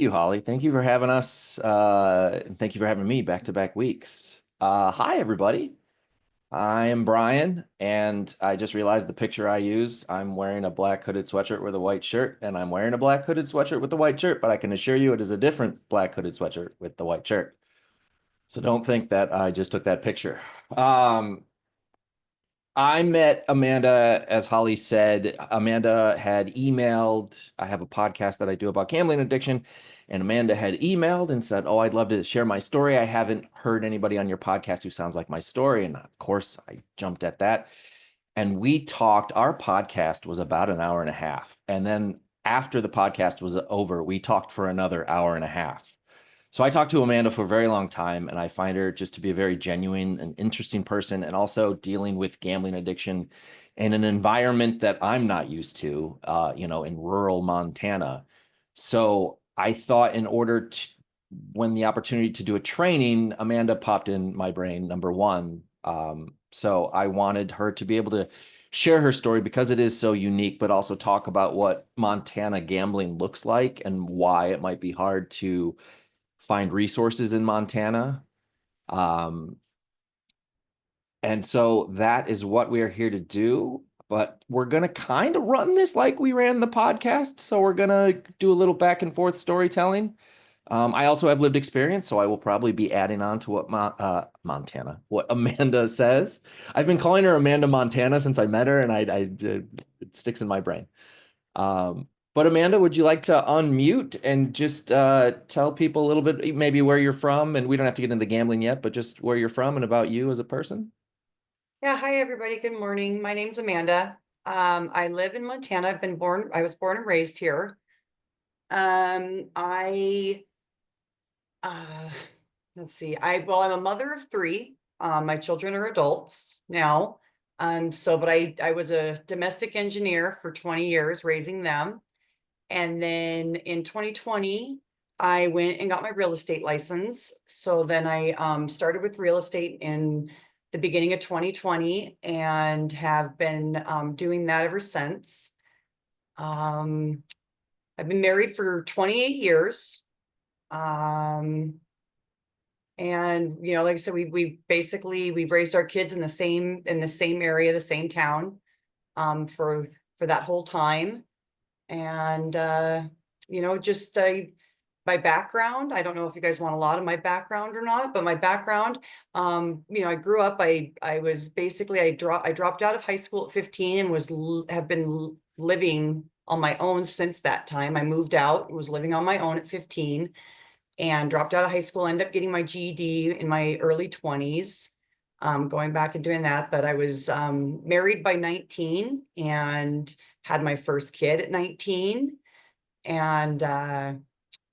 You, Holly. Thank you for having us. And thank you for having me back-to-back weeks. Hi, everybody. I am Brian, and I just realized the picture I used. I'm wearing a black hooded sweatshirt with a white shirt, and I'm wearing a black hooded sweatshirt with a white shirt, but I can assure you it is a different black hooded sweatshirt with the white shirt. So don't think that I just took that picture. Um, I met Amanda, as Holly said. Amanda had emailed. I have a podcast that I do about gambling addiction, and Amanda had emailed and said, "Oh, I'd love to share my story. I haven't heard anybody on your podcast who sounds like my story." And of course, I jumped at that. And we talked. Our podcast was about an hour and a half. And then after the podcast was over, we talked for another hour and a half. So I talked to Amanda for a very long time, and I find her just to be a very genuine and interesting person, and also dealing with gambling addiction in an environment that I'm not used to, in rural Montana. So I thought in order to, when the opportunity to do a training, Amanda popped in my brain, number one. So I wanted her to be able to share her story because it is so unique, but also talk about what Montana gambling looks like and why it might be hard to find resources in Montana. Um, and so that is what we are here to do. But we're going to kind of run this like we ran the podcast. So we're going to do a little back and forth storytelling. I also have lived experience, so I will probably be adding on to what what Amanda says. I've been calling her Amanda Montana since I met her, and it sticks in my brain. But Amanda, would you like to unmute and just tell people a little bit, maybe where you're from? And we don't have to get into the gambling yet, but just where you're from and about you as a person. Yeah, hi everybody. Good morning. My name's Amanda. I live in Montana. I was born and raised here. I uh let's see. I'm a mother of three. My children are adults now. But I was a domestic engineer for 20 years raising them. And then in 2020, I went and got my real estate license. So then I started with real estate in the beginning of 2020 and have been doing that ever since. Um, I've been married for 28 years. Um, and like I said, we've raised our kids in the same area, the same town, for that whole time. And just my background, I don't know if you guys want a lot of my background or not, but my background, I grew up, I dropped out of high school at 15 and have been living on my own since that time. I moved out, was living on my own at 15 and dropped out of high school, ended up getting my GED in my early 20s. Going back and doing that, but I was married by 19 and had my first kid at 19. But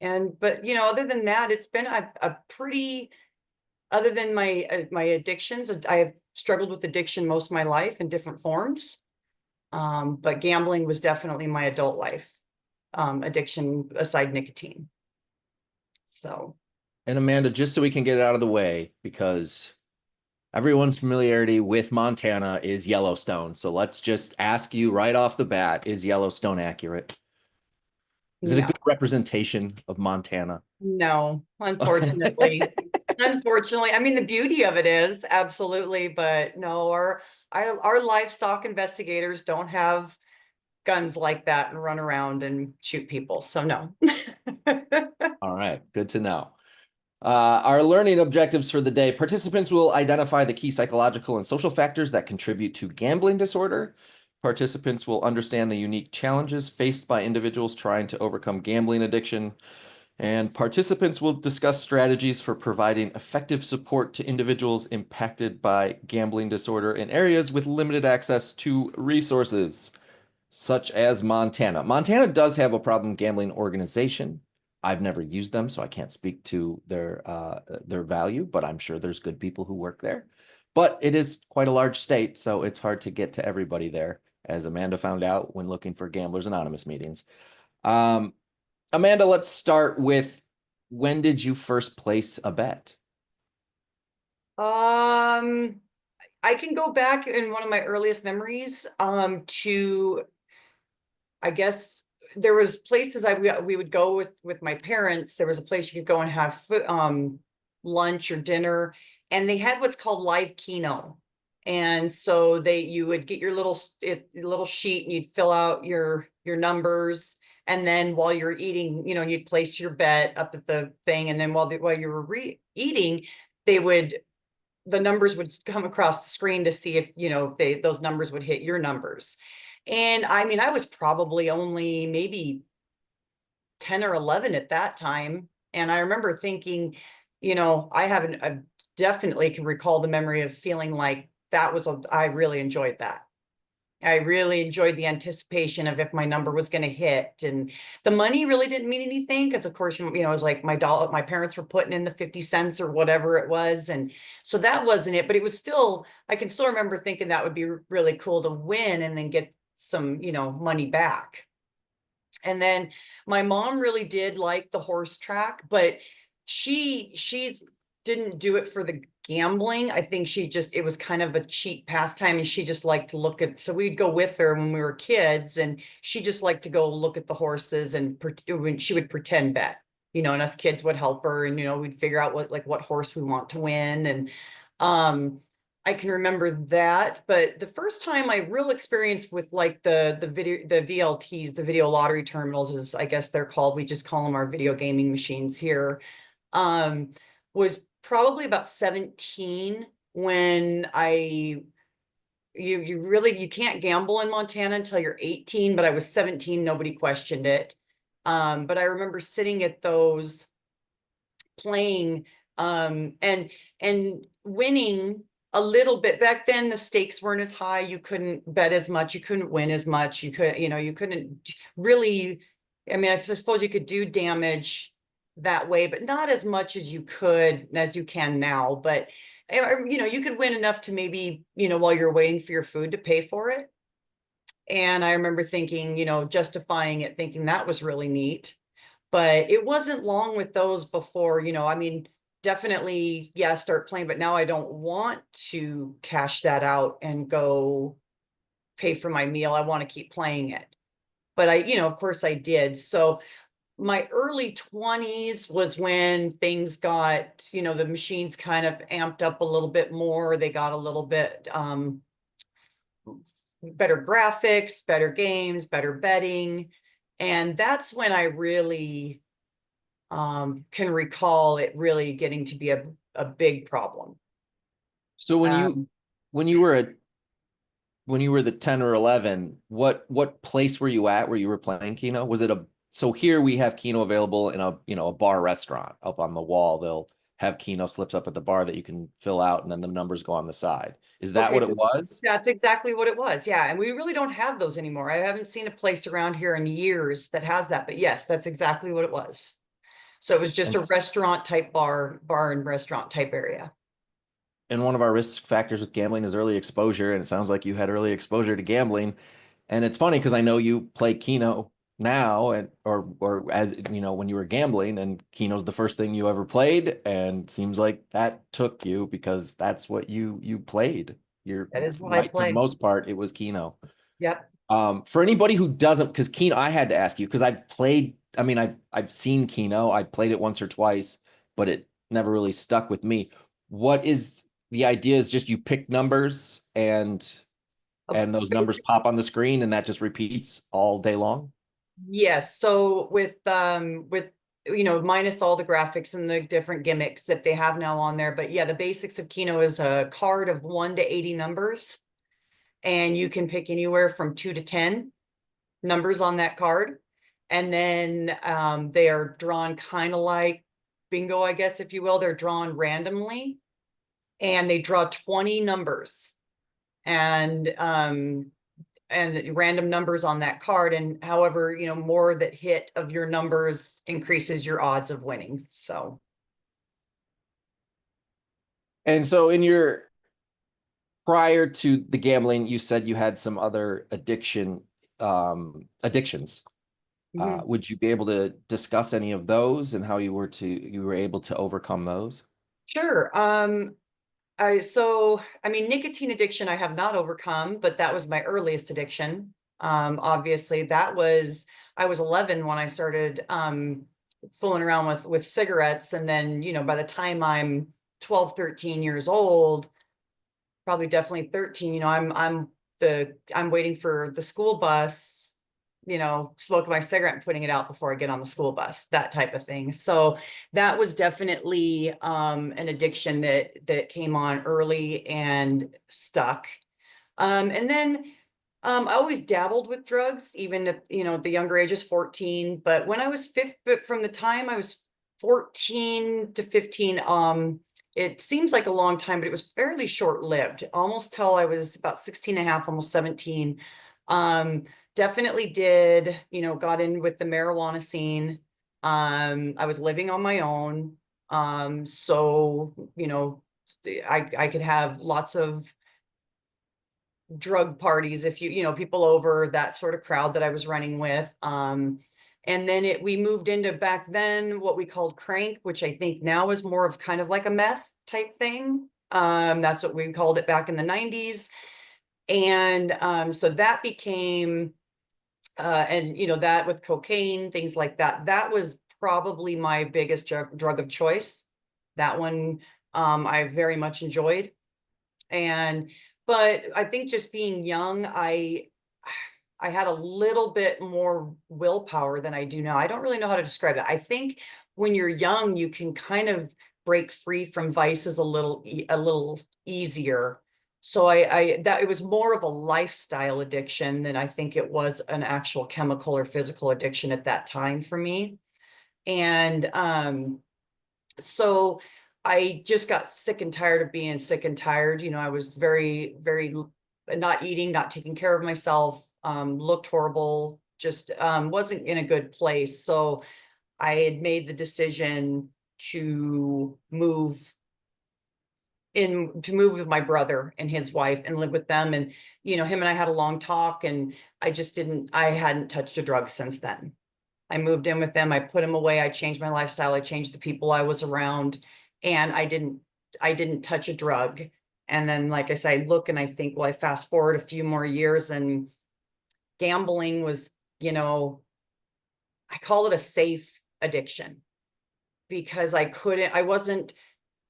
other than that, it's been a pretty, other than my addictions, I have struggled with addiction most of my life in different forms. But gambling was definitely my adult life addiction aside nicotine. So And Amanda, just so we can get it out of the way, because everyone's familiarity with Montana is Yellowstone. So let's just ask you right off the bat, is Yellowstone accurate? Is it a no, good representation of Montana? no, unfortunately. Unfortunately, I mean, the beauty of it is absolutely, but no, our livestock investigators don't have guns like that and run around and shoot people. So no. All right, good to know. Our learning objectives for the day. Participants will identify the key psychological and social factors that contribute to gambling disorder. Participants will understand the unique challenges faced by individuals trying to overcome gambling addiction. And participants will discuss strategies for providing effective support to individuals impacted by gambling disorder in areas with limited access to resources, such as Montana. Montana does have a problem gambling organization. I've never used them, so I can't speak to their value, but I'm sure there's good people who work there. But it is quite a large state, so it's hard to get to everybody there, as Amanda found out when looking for Gamblers Anonymous meetings. Um, Amanda, let's start with, when did you first place a bet? Um, I can go back in one of my earliest memories to, I guess, there was places we would go with my parents. There was a place you could go and have lunch or dinner, and they had what's called live Keno. And so you would get your little sheet and you'd fill out your numbers. And then while you're eating, you'd place your bet up at the thing. And then while you were eating, the numbers would come across the screen to see if, those numbers would hit your numbers. And I mean, I was probably only maybe 10 or 11 at that time. And I remember thinking, I definitely can recall the memory of feeling like I really enjoyed that. I really enjoyed the anticipation of if my number was going to hit, and the money really didn't mean anything because of course, it was like my parents were putting in the 50 cents or whatever it was. And so that wasn't it, but it was still, I can still remember thinking that would be really cool to win and then get some, money back. And then my mom really did like the horse track, but she didn't do it for the gambling. I think it was kind of a cheap pastime, and she just liked to look at, so we'd go with her when we were kids, and she just liked to go look at the horses, and when she would pretend bet, and us kids would help her, and we'd figure out what horse we want to win. And I can remember that. But the first time I real experience with like the VLTs, the video lottery terminals, as I guess they're called, we just call them our video gaming machines here, was probably about 17 when you can't gamble in Montana until you're 18, but I was 17, nobody questioned it. But I remember sitting at those playing, and winning a little bit. Back then the stakes weren't as high, you couldn't bet as much, you couldn't win as much, you couldn't really, I mean, I suppose you could do damage that way, but not as much as you can now. But you could win enough to maybe, while you're waiting for your food, to pay for it. And I remember thinking, justifying it, thinking that was really neat. But it wasn't long with those before, I mean, definitely, yeah, start playing, but now I don't want to cash that out and go pay for my meal. I want to keep playing it. But of course I did. So my early 20s was when things got, the machines kind of amped up a little bit more. They got a little bit better graphics, better games, better betting. And that's when I really can recall it really getting to be a big problem. So when you were the 10 or 11, what place were you at where you were playing Keno? Was it so here we have Keno available in a bar restaurant up on the wall. They'll have Keno slips up at the bar that you can fill out, and then the numbers go on the side. Is that what it was? That's exactly what it was. Yeah. And we really don't have those anymore. I haven't seen a place around here in years that has that, but yes, that's exactly what it was. So it was just a restaurant type bar and restaurant type area. And one of our risk factors with gambling is early exposure, and it sounds like you had early exposure to gambling. And it's funny because I know you play Keno now, and or as when you were gambling, and Keno's the first thing you ever played, and seems like that took you because that's what you played. That is what right, I played. for the most part, it was Keno. Yep. For anybody who doesn't, because Keno, I had to ask you because I've played. I mean, I've seen Keno. I played it once or twice, but it never really stuck with me. What is the idea? Is just you pick numbers and those numbers pop on the screen and that just repeats all day long? Yes. So with minus all the graphics and the different gimmicks that they have now on there, but yeah, the basics of Keno is a card of 1 to 80 numbers, and you can pick anywhere from 2 to 10 numbers on that card. And then they are drawn kind of like bingo, I guess, if you will. They're drawn randomly, and they draw 20 numbers, and the random numbers on that card. And however, more that hit of your numbers increases your odds of winning. So. And so prior to the gambling, you said you had some other addictions. Would you be able to discuss any of those and how you were able to overcome those? Sure. I mean, nicotine addiction I have not overcome, but that was my earliest addiction. Obviously I was 11 when I started, fooling around with cigarettes. And then, by the time I'm 12, 13 years old, probably definitely 13, I'm waiting for the school bus, smoking my cigarette and putting it out before I get on the school bus, that type of thing. So that was definitely an addiction that came on early and stuck. And then I always dabbled with drugs, even at, the younger ages, 14. But when I was but from the time I was 14 to 15, it seems like a long time, but it was fairly short-lived, almost till I was about 16 and a half, almost 17. Um, Definitely did, got in with the marijuana scene. I was living on my own. So, I could have lots of drug parties, if people over, that sort of crowd that I was running with. And then we moved into, back then, what we called crank, which I think now is more of kind of like a meth type thing. That's what we called it back in the 90s. And so that became and that with cocaine, things like that, that was probably my biggest drug of choice. That one I very much enjoyed. And but I think just being young, I had a little bit more willpower than I do now. I don't really know how to describe that. I think when you're young, you can kind of break free from vices a little easier. So that it was more of a lifestyle addiction than I think it was an actual chemical or physical addiction at that time for me. And so I just got sick and tired of being sick and tired. I was very, very not eating, not taking care of myself, looked horrible, just wasn't in a good place. So I had made the decision to move with my brother and his wife and live with them. And, him and I had a long talk, and I hadn't touched a drug since then. I moved in with them. I put him away. I changed my lifestyle. I changed the people I was around, and I didn't touch a drug. And then, like I said, I look and I think, well, I fast forward a few more years, and gambling was, I call it a safe addiction, because I wasn't,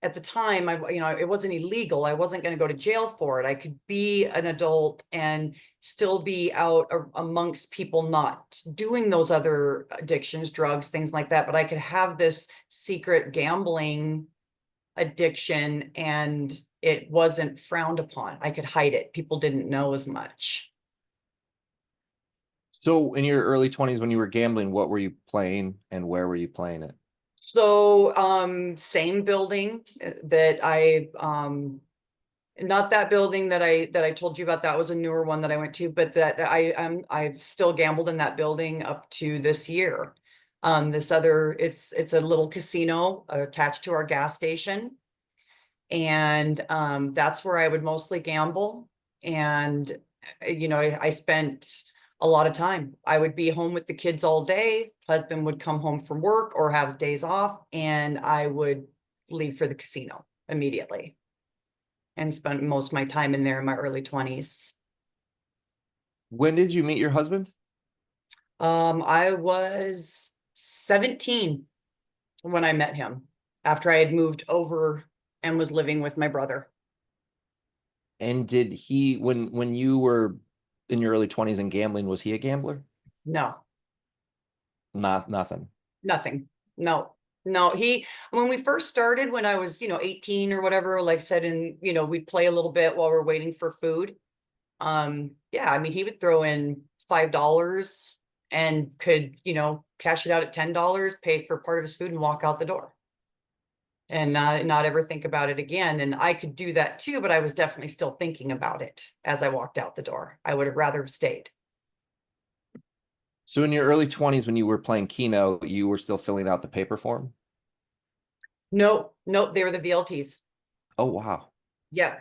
at the time, it wasn't illegal. I wasn't going to go to jail for it. I could be an adult and still be out amongst people not doing those other addictions, drugs, things like that. But I could have this secret gambling addiction, and it wasn't frowned upon. I could hide it. People didn't know as much. So in your early 20s, when you were gambling, what were you playing and where were you playing it? So, same building that not that building that I told you about. That was a newer one that I went to, but I've still gambled in that building up to this year. This other, it's a little casino attached to our gas station. And that's where I would mostly gamble. And I spent a lot of time. I would be home with the kids all day. Husband would come home from work or have days off, and I would leave for the casino immediately and spent most of my time in there in my early 20s. When did you meet your husband? I was 17 when I met him, after I had moved over and was living with my brother. And did he, when you were in your early 20s and gambling, was he a gambler? No, Nothing. nothing. No, no. When we first started, when I was, 18 or whatever, like I said, and, we'd play a little bit while we're waiting for food. Yeah, I mean, he would throw in $5 and could, cash it out at $10, pay for part of his food and walk out the door. And not ever think about it again. And I could do that too, but I was definitely still thinking about it as I walked out the door. I would have rather have stayed. So in your early 20s, when you were playing Keno, you were still filling out the paper form? Nope, nope, they were the VLTs. Oh, wow. Yeah,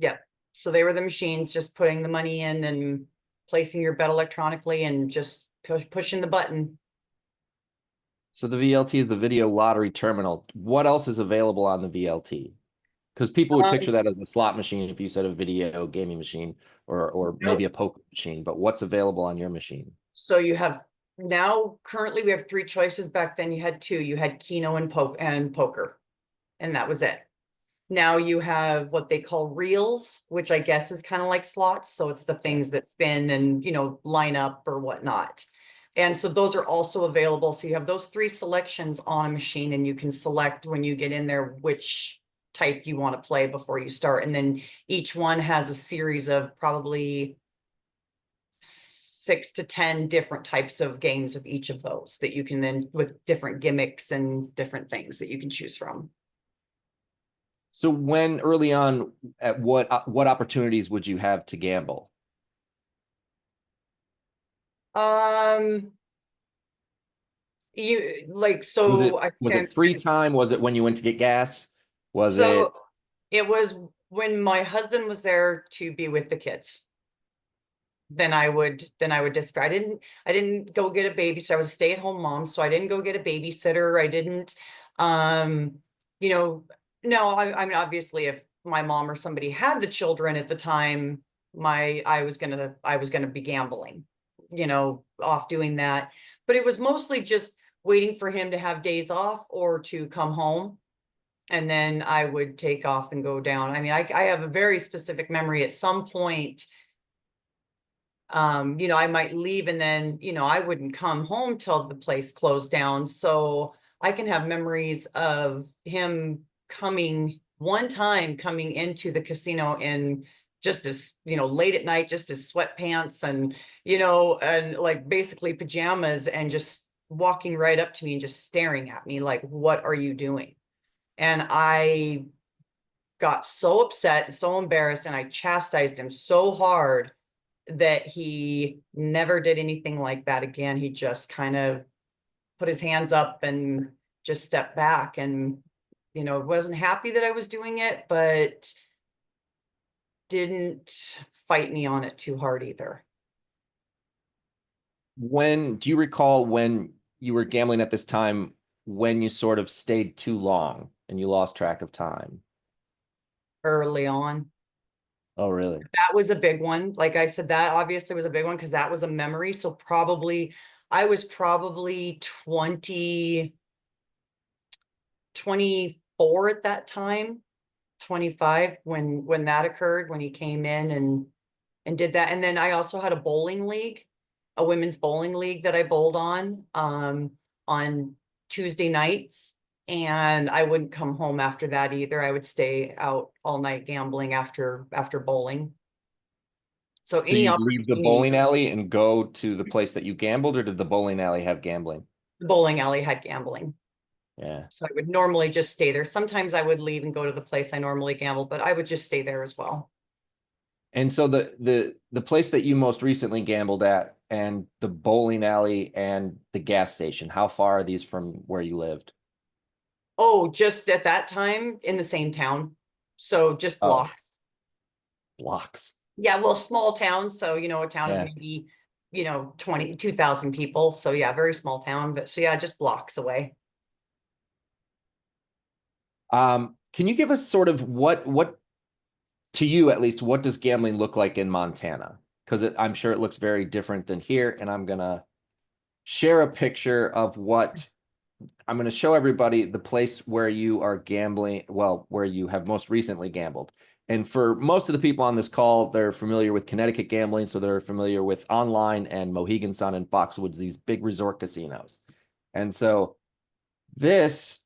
yeah. So they were the machines, just putting the money in and placing your bet electronically and just pushing the button. So the VLT is the video lottery terminal. What else is available on the VLT? Because people would picture Um, that as a slot machine if you said a video gaming machine, or maybe Nope. a poker machine, but what's available on your machine? So you have now currently we have three choices. Back then you had two. You had Keno and poker, and that was it. Now you have what they call reels, which I guess is kind of like slots. So it's the Yeah. things that spin and, line up or whatnot. And so those are also available. So you have those three selections on a machine, and you can select when you get in there which type you want to play before you start. And then each one has a series of probably 6 to 10 different types of games of each of those that you can then with different gimmicks and different things that you can choose from. So when early on, at what opportunities would you have to gamble? Um, you like Was so it I was think it free time? Was it when you went to get gas? Was so it it was when my husband was there to be with the kids. Then I would despair. I didn't go get a babysitter. I was a stay-at-home mom, so I didn't go get a babysitter. I didn't um, you know, no, I mean obviously if my mom or somebody had the children at the time, I was gonna be gambling, off doing that. But it was mostly just waiting for him to have days off or to come home. And then I would take off and go down. I mean, I have a very specific memory at some point. I might leave and then, I wouldn't come home till the place closed down. So I can have memories of him one time coming into the casino in just as, late at night, just as sweatpants and like basically pajamas, and just walking right up to me and just staring at me like, what are you doing? And I got so upset and so embarrassed, and I chastised him so hard that he never did anything like that again. He just kind of put his hands up and just stepped back, and wasn't happy that I was doing it, but didn't fight me on it too hard either. when do you recall when you were gambling at this time when you sort of stayed too long and you lost track of time? Early on, Oh, really? that was a big one. Like I said, that obviously was a big one because that was a memory. So probably I was probably 24 at that time, 25 when that occurred, when he came in and did that. And then I also had a bowling league, a women's bowling league that I bowled on Tuesday nights. And I wouldn't come home after that either. I would stay out all night gambling after bowling. So So any you'd leave the opportunity, bowling alley and go to the place that you gambled, or did the bowling alley have gambling? the bowling alley had gambling. Yeah. So I would normally just stay there. Sometimes I would leave and go to the place I normally gambled, but I would just stay there as well. And so the place that you most recently gambled at and the bowling alley and the gas station, how far are these from where you lived? Oh, just at that time in the same town. So just Oh, blocks. blocks. Yeah, well, small town. So, a town of Yeah. maybe, 22,000 people. So yeah, very small town. But so yeah, just blocks away. Can you give us sort of what to you at least, what does gambling look like in Montana? Because I'm sure it looks very different than here, and I'm gonna share a picture of what I'm going to show everybody the place where you are gambling, well, where you have most recently gambled. And for most of the people on this call, they're familiar with Connecticut gambling, so they're familiar with Online and Mohegan Sun and Foxwoods, these big resort casinos. And so this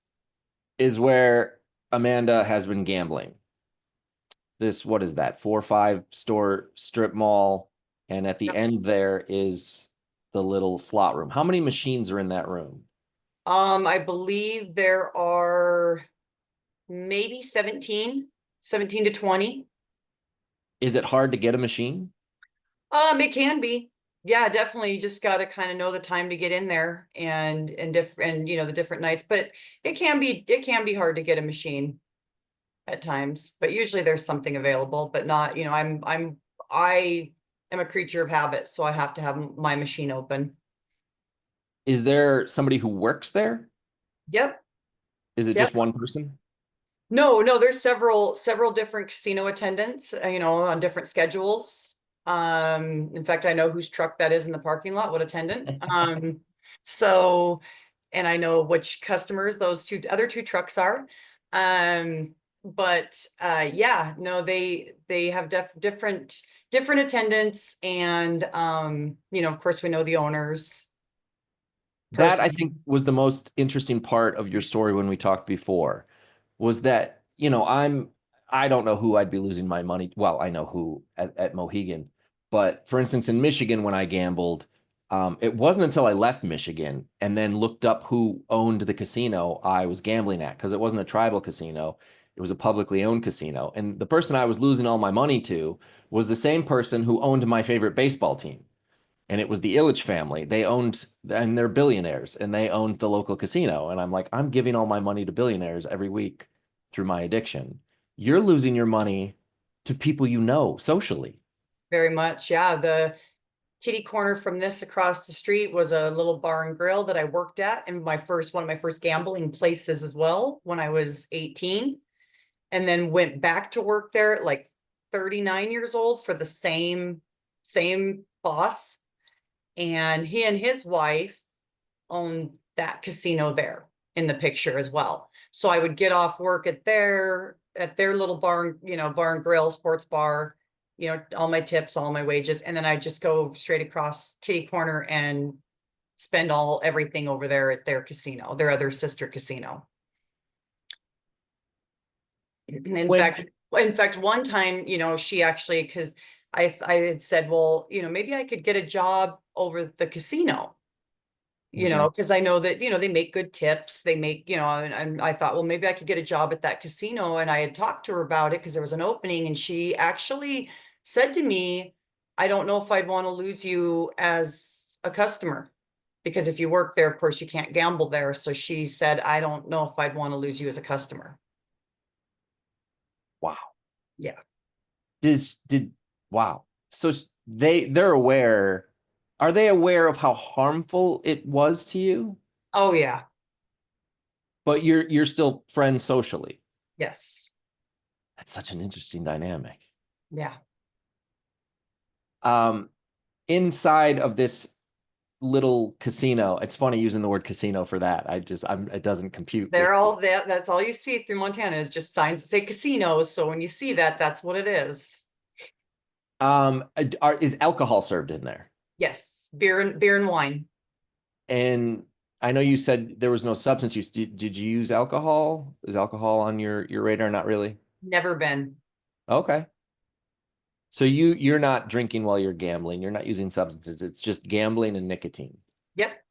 is where Amanda has been gambling. This, what is that? 4 or 5 store strip mall. And at the Yep. end there is the little slot room. How many machines are in that room? I believe there are maybe 17 to 20. Is it hard to get a machine? It can be. Yeah, definitely. You just got to kind of know the time to get in there and the different nights. But it can be hard to get a machine at times. But usually there's something available, but not, I am a creature of habit, so I have to have my machine open. Is there somebody who works there? Yep. Is it Yep. just one person? No, no, there's several different casino attendants, on different schedules. In fact, I know whose truck that is in the parking lot, what attendant. So, and I know which customers those other two trucks are. But yeah, no, they have different attendants, and of course we know the owners That I personally. think was the most interesting part of your story when we talked before, was that, I don't know who I'd be losing my money. Well, I know who at Mohegan, but for instance, in Michigan, when I gambled, it wasn't until I left Michigan and then looked up who owned the casino I was gambling at, because it wasn't a tribal casino. It was a publicly owned casino. And the person I was losing all my money to was the same person who owned my favorite baseball team, and it was the Ilitch family. They owned, and they're billionaires, and they owned the local casino. And I'm like, I'm giving all my money to billionaires every week through my addiction. You're losing your money to people you know socially. Very much, yeah. The kitty corner from this across the street was a little bar and grill that I worked at, and one of my first gambling places as well when I was 18, and then went back to work there at like 39 years old for the same boss. And he and his wife owned that casino there in the picture as well. So I would get off work at their little bar and grill, sports bar, all my tips, all my wages, and then I just go straight across kitty corner and spend everything over there at their casino, their other sister casino. In When fact, in fact, one time, she actually, because I had said, well, maybe I could get a job over the casino, Mhm. because I know that, they make good tips. They make, and I thought, well, maybe I could get a job at that casino. And I had talked to her about it because there was an opening, and she actually said to me, I don't know if I'd want to lose you as a customer, because if you work there, of course, you can't gamble there. So she said, I don't know if I'd want to lose you as a customer. Wow. Yeah. Did wow. So they're aware. Are they aware of how harmful it was to you? Oh, yeah. But you're still friends socially. Yes. That's such an interesting dynamic. Yeah. Um, Inside of this little casino, it's funny using the word casino for that. It doesn't compute with. They're all that's all you see through Montana is just signs that say casinos. So when you see that, that's what it is. Is alcohol served in there? Yes. Beer and wine. And I know you said there was no substance use. Did you use alcohol? Is alcohol on your radar? Not really. Never been. Okay. So you're not drinking while you're gambling. You're not using substances. It's just gambling and nicotine. Yep.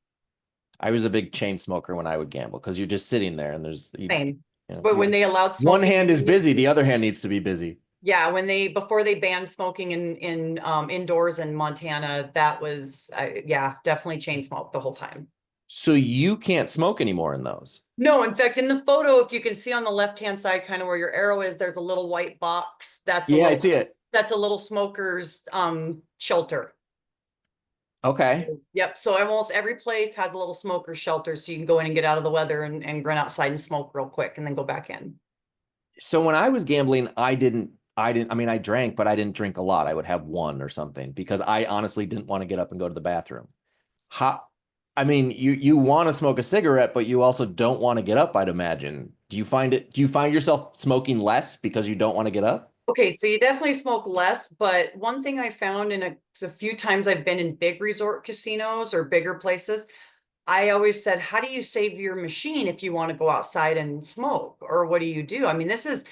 I was a big chain smoker when I would gamble, because you're just sitting there and Same. But when they allowed one smoking, hand is busy, the other hand needs to be busy. yeah, before they banned smoking in indoors in Montana, that was yeah, definitely chain smoke the whole time. So you can't smoke anymore in those. No, in fact, in the photo, if you can see on the left-hand side, kind of where your arrow is, there's a little white box. Yeah, I see it. That's a little smoker's shelter. Okay. Yep. So almost every place has a little smoker shelter, so you can go in and get out of the weather and run outside and smoke real quick and then go back in. So when I was gambling, I mean, I drank, but I didn't drink a lot. I would have one or something, because I honestly didn't want to get up and go to the bathroom. How, I mean, you want to smoke a cigarette, but you also don't want to get up, I'd imagine. Do you find yourself smoking less because you don't want to get up? Okay, so you definitely smoke less, but one thing I found in a few times I've been in big resort casinos or bigger places, I always said, how do you save your machine if you want to go outside and smoke? Or what do you do? I mean, this is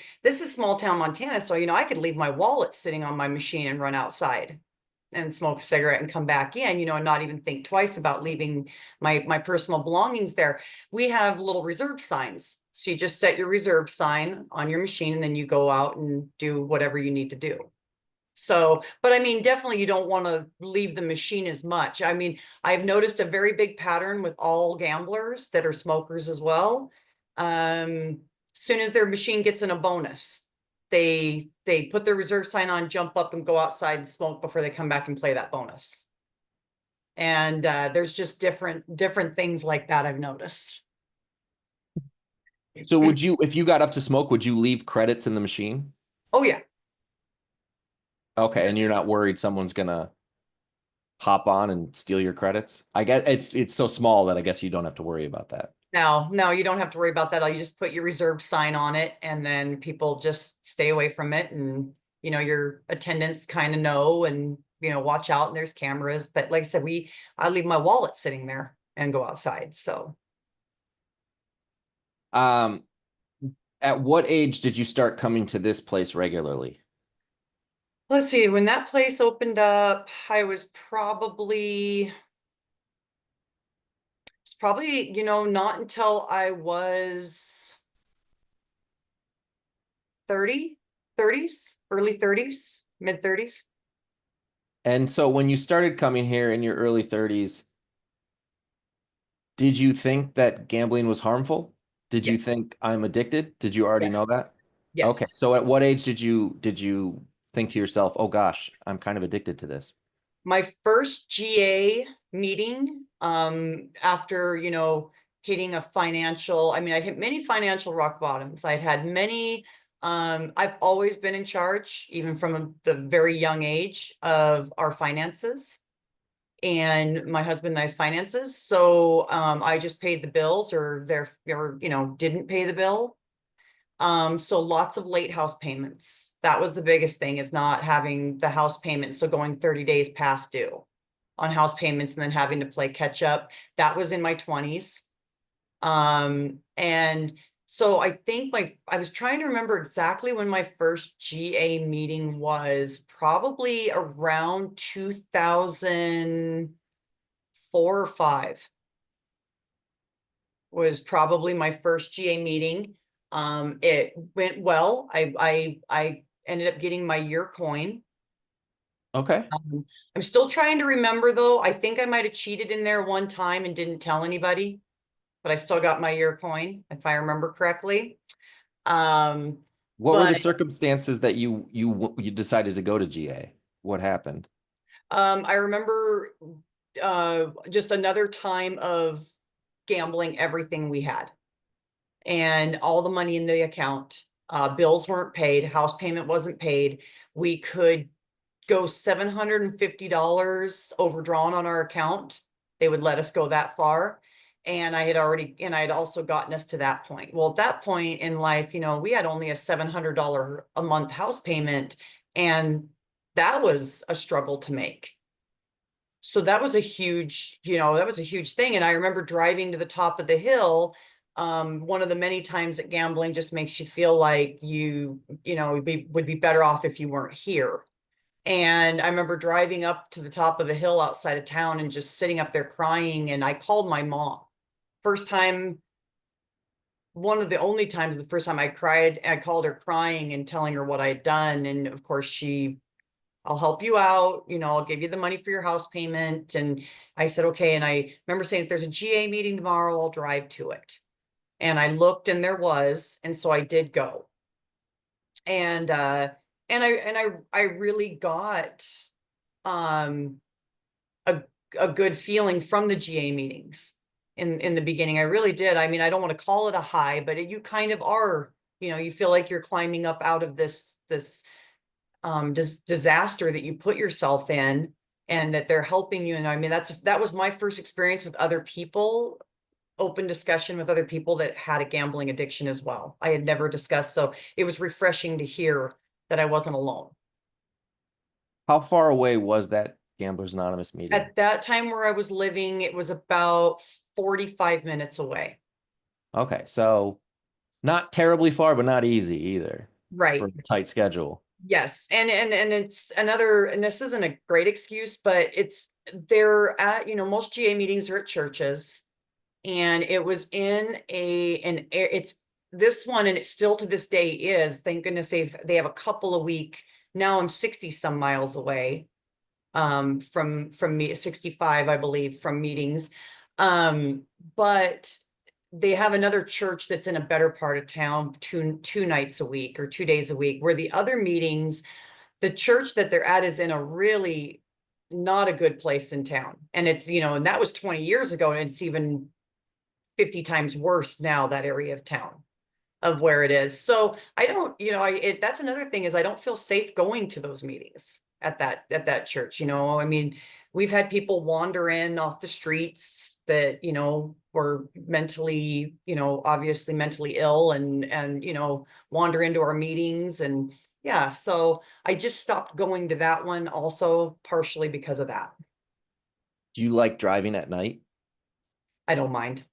small town Montana, so I could leave my wallet sitting on my machine and run outside and smoke a cigarette and come back in, and not even think twice about leaving my personal belongings there. We have little reserve signs. So you just set your reserve sign on your machine, and then you go out and do whatever you need to do. So, but I mean, definitely you don't want to leave the machine as much. I mean, I've noticed a very big pattern with all gamblers that are smokers as well. Soon as their machine gets in a bonus, they put their reserve sign on, jump up and go outside and smoke before they come back and play that bonus. And there's just different things like that I've noticed. So if you got up to smoke, would you leave credits in the machine? Oh yeah. Okay, and you're not worried someone's gonna hop on and steal your credits? I guess it's so small that I guess you don't have to worry about that. No, no, you don't have to worry about that. You just put your reserved sign on it and then people just stay away from it and, your attendants kind of know and, watch out and there's cameras. But like I said, I leave my wallet sitting there and go outside. So Um, at what age did you start coming to this place regularly? let's see, when that place opened up, it's probably, not until I was 30, 30s, early 30s, mid 30s. And so when you started coming here in your early 30s, did you think that gambling was harmful? Did you Yes. think I'm addicted? Did you already Yes. know that? Okay. Yes. So at what age did you think to yourself, "Oh gosh, I'm kind of addicted to this?" My first GA meeting, after, hitting I mean, I'd hit many financial rock bottoms. I'd had many, I've always been in charge, even from the very young age of our finances and my husband and I's finances. So, I just paid the bills or didn't pay the bill. So lots of late house payments. That was the biggest thing, is not having the house payments. So going 30 days past due on house payments and then having to play catch up. That was in my 20s. And so I think I was trying to remember exactly when my first GA meeting was, probably around 2004 or 5 was probably my first GA meeting. It went well. I ended up getting my year coin. Okay. I'm still trying to remember though. I think I might have cheated in there one time and didn't tell anybody, but I still got my year coin, if I remember correctly. Um, What were the but circumstances that you decided to go to GA? What happened? I remember just another time of gambling everything we had and all the money in the account. Bills weren't paid, house payment wasn't paid. We could go $750 overdrawn on our account. They would let us go that far. And I had also gotten us to that point. Well, at that point in life, we had only a $700 a month house payment, and that was a struggle to make. So that was a huge thing. And I remember driving to the top of the hill. One of the many times that gambling just makes you feel like would be better off if you weren't here. And I remember driving up to the top of a hill outside of town and just sitting up there crying. And I called my mom. First time, one of the only times, the first time I cried, I called her crying and telling her what I had done. And of course, I'll help you out. I'll give you the money for your house payment. And I said, okay. And I remember saying, if there's a GA meeting tomorrow, I'll drive to it. And I looked and there was. And so I did go. And, I really got, um, a, a good feeling from the GA meetings in the beginning. I really did. I mean, I don't want to call it a high, but you kind of are, you feel like you're climbing up out of this disaster that you put yourself in, and that they're helping you. And I mean, that was my first experience with other people, open discussion with other people that had a gambling addiction as well. I had never discussed, so it was refreshing to hear that I wasn't alone. How far away was that Gamblers Anonymous meeting? At that time where I was living, it was about 45 minutes away. Okay, so not terribly far, but not easy either for Right. a tight schedule. Yes. And it's another, and this isn't a great excuse, but they're at, most GA meetings are at churches. And it was in it's this one, and it's still to this day is, thank goodness they have a couple a week. Now I'm 60 some miles away, from me, 65, I believe, from meetings. But they have another church that's in a better part of town, two nights a week or 2 days a week, where the other meetings, the church that they're at is in a really not a good place in town. And and that was 20 years ago, and it's even 50 times worse now, that area of town of where it is. So I don't, that's another thing, is I don't feel safe going to those meetings. at that church, you know, I mean, we've had people wander in off the streets that, you know, were mentally, you know, obviously mentally ill and, you know, wander into our meetings and yeah, so I just stopped going to that one also partially because of that. Do you like driving at night? I don't mind.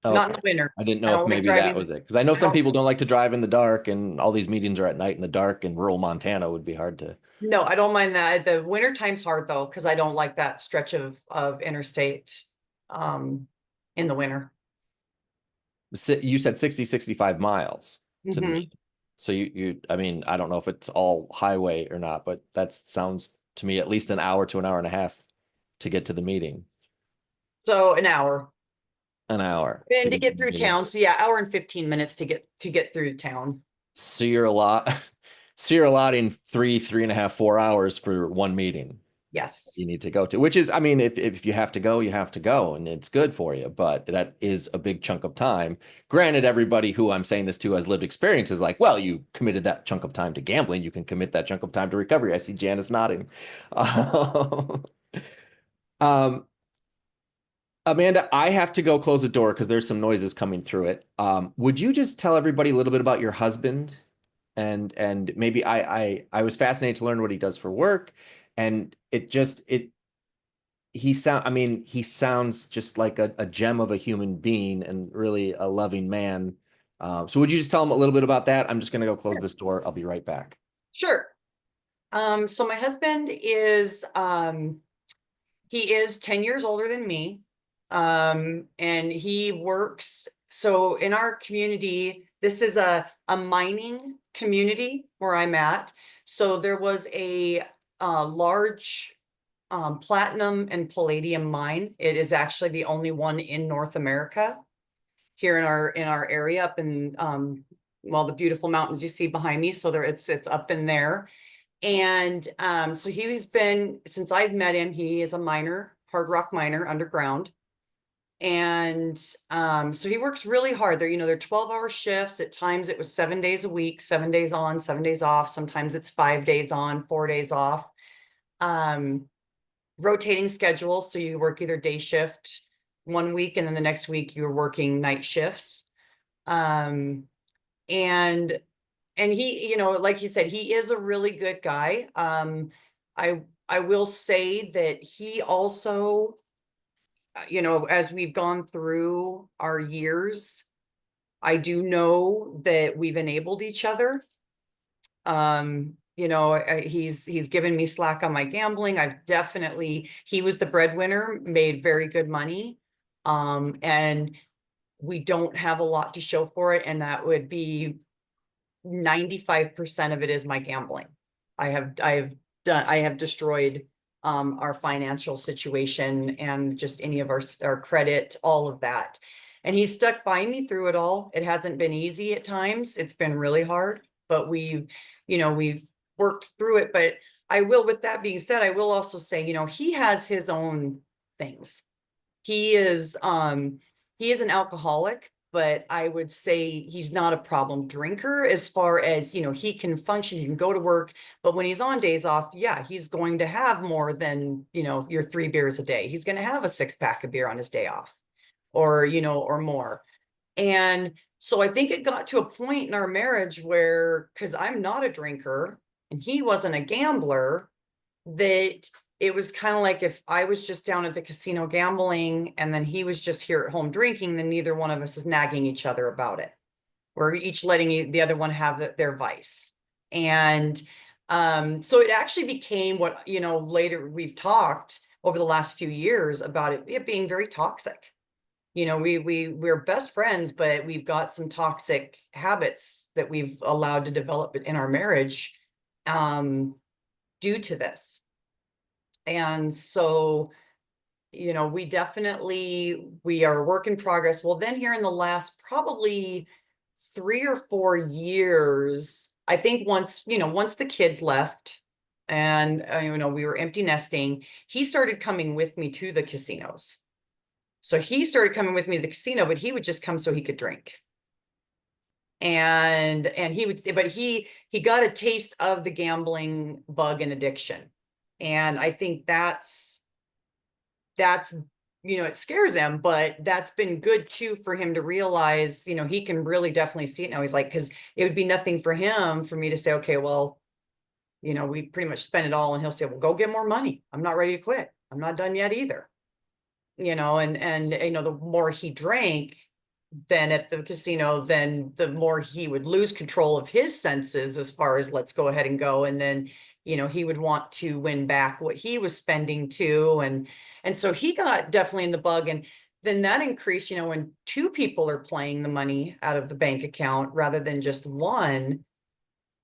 Not in Okay. the winter. I didn't I know if don't like maybe that driving. was it. Because I know I some don't, people don't like to drive in the dark, and all these meetings are at night in the dark, and rural Montana would be hard to. no, I don't mind that. The winter time's hard though, because I don't like that stretch of interstate um in the winter. You said 60, 65 miles to the Hmm. meeting. So I mean, I don't know if it's all highway or not, but that sounds to me at least an hour to an hour and a half to get to the meeting. So an hour. An hour And to to get to get the through meeting. town. So yeah, hour and 15 minutes to get through town. So you're a lot. So you're allotting 3.5, 4 hours for one meeting Yes. you need to go to, which is, I mean, if you have to go, you have to go, and it's good for you, but that is a big chunk of time. Granted, everybody who I'm saying this to has lived experience is like, well, you committed that chunk of time to gambling, you can commit that chunk of time to recovery. I see Janice nodding. Um, Amanda, I have to go close the door because there's some noises coming through it. Would you just tell everybody a little bit about your husband? And maybe I was fascinated to learn what he does for work. And I mean, he sounds just like a gem of a human being and really a loving man. So would you just tell him a little bit about that? I'm just gonna go close this door. I'll be right back. Sure. So my husband is he is 10 years older than me. And he works so in our community, this is a mining community where I'm at. So there was a large platinum and palladium mine. It is actually the only one in North America here in our area up in well, the beautiful mountains you see behind me. So there it's up in there. And so he's been, since I've met him, he is a miner, hard rock miner underground. And so he works really hard. They're, you know, they're 12-hour shifts. At times it was 7 days a week, 7 days on, 7 days off. Sometimes it's 5 days on, 4 days off. Um, rotating schedule. So you work either day shift one week and then the next week you're working night shifts. Um, and he, you know, like you said, he is a really good guy. I will say that he also, you know, as we've gone through our years, I do know that we've enabled each other. You know, he's given me slack on my gambling. He was the breadwinner, made very good money. And we don't have a lot to show for it, and that would be 95% of it is my gambling. I have destroyed our financial situation and just any of our credit, all of that. And he's stuck by me through it all. It hasn't been easy at times. It's been really hard, but you know, we've worked through it. But I will, with that being said, I will also say, you know, he has his own things. He is he is an alcoholic, but I would say he's not a problem drinker as far as, you know, he can function, he can go to work, but when he's on days off, yeah, he's going to have more than, you know, your 3 beers a day. He's going to have a 6 pack of beer on his day off or, you know, or more. And so I think it got to a point in our marriage where, because I'm not a drinker and he wasn't a gambler, that it was kind of like if I was just down at the casino gambling and then he was just here at home drinking, then neither one of us is nagging each other about it. We're each letting the other one have their vice. And so it actually became what, you know, later we've talked over the last few years about it being very toxic. You know, we're best friends, but we've got some toxic habits that we've allowed to develop in our marriage due to this. And so, you know, we are a work in progress. Well, then here in the last probably 3 or 4 years, I think once the kids left and, you know, we were empty nesting, he started coming with me to the casinos. So he started coming with me to the casino, but he would just come so he could drink. And he would, but he got a taste of the gambling bug and addiction. And I think that's, it scares him, but that's been good too for him to realize, he can really definitely see it now. He's like, because it would be nothing for him for me to say, okay, well, we pretty much spent it all. And he'll say, well, go get more money. I'm not ready to quit. I'm not done yet either. And the more he drank, then at the casino, then the more he would lose control of his senses as far as let's go ahead and go. And then, he would want to win back what he was spending too. And so he got definitely in the bug. And then that increased, when two people are playing the money out of the bank account rather than just one,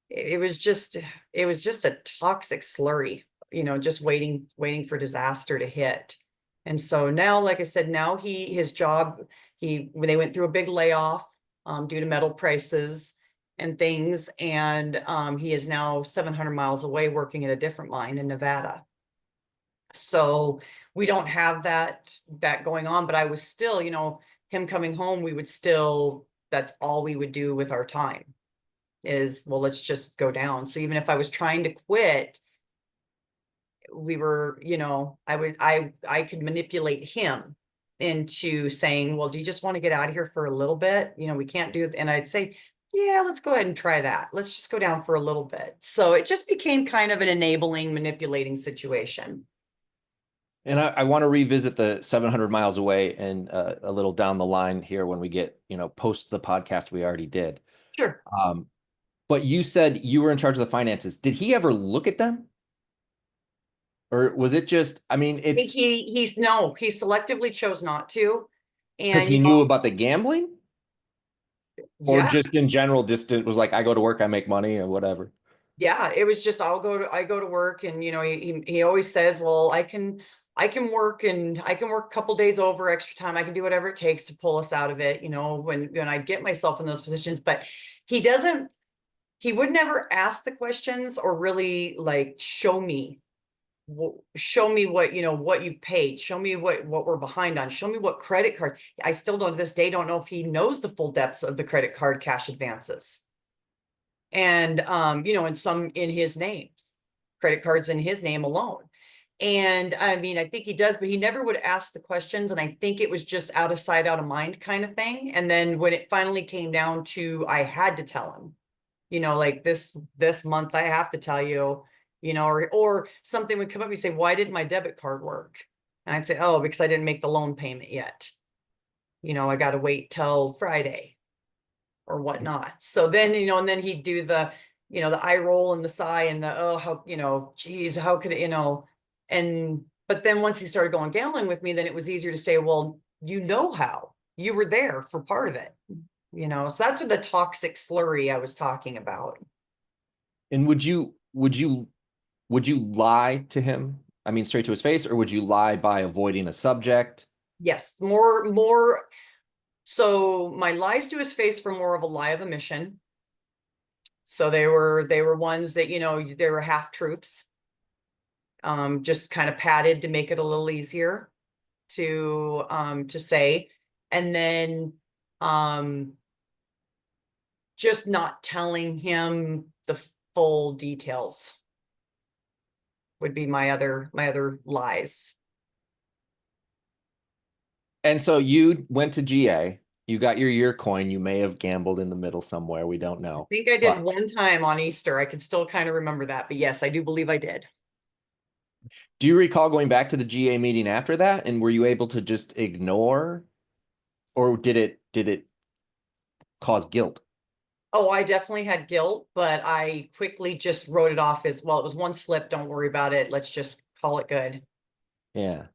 it was just a toxic slurry, just waiting for disaster to hit. And so now, like I said, now his job, when they went through a big layoff due to metal prices and things, and he is now 700 miles away working at a different mine in Nevada. So we don't have that going on, but I was still, him coming home, that's all we would do with our time is, well, let's just go down. So even if I was trying to quit, we were, I could manipulate him into saying, well, do you just want to get out of here for a little bit? We can't do it. And I'd say, yeah, let's go ahead and try that. Let's just go down for a little bit. So it just became kind of an enabling, manipulating situation. And I want to revisit the 700 miles away and a little down the line here when we get, post the podcast we already did. Sure. But you said you were in charge of the finances. Did he ever look at them? Or was it just, I mean, it's He selectively chose not to. because And, he knew about the gambling? Or yeah, just in general, just it was like, I go to work, I make money or whatever. yeah, it was just, I go to work and, he always says, well, I can work and I can work a couple days over extra time. I can do whatever it takes to pull us out of it, when I get myself in those positions, but he would never ask the questions or really like show me what what you've paid, show me what we're behind on, show me what credit cards. I still don't, to this day, don't know if he knows the full depths of the credit card cash advances, and and some in his name, credit cards in his name alone. And I mean, I think he does, but he never would ask the questions. And I think it was just out of sight, out of mind kind of thing. And then when it finally came down to, I had to tell him, like this month I have to tell you, or something would come up and say, why didn't my debit card work? And I'd say, oh, because I didn't make the loan payment yet. I got to wait till Friday or whatnot. So then, and then he'd do the, the eye roll and the sigh and the, oh, how, geez, how could it, but then once he started going gambling with me, then it was easier to say, well, how you were there for part of it, so that's what the toxic slurry I was talking about. And would you lie to him? I mean, straight to his face, or would you lie by avoiding a subject? Yes, more. So my lies to his face were more of a lie of omission. So they were ones that, they were half truths. Just kind of padded to make it a little easier to say. And then just not telling him the full details would be my other lies. And so you went to GA, you got your year coin, you may have gambled in the middle somewhere, we don't know. I think I did But one time on Easter. I could still kind of remember that, but yes, I do believe I did. do you recall going back to the GA meeting after that? And were you able to just ignore, or did it cause guilt? Oh, I definitely had guilt, but I quickly just wrote it off as, well, it was one slip. Don't worry about it. Let's just call it good. Yeah.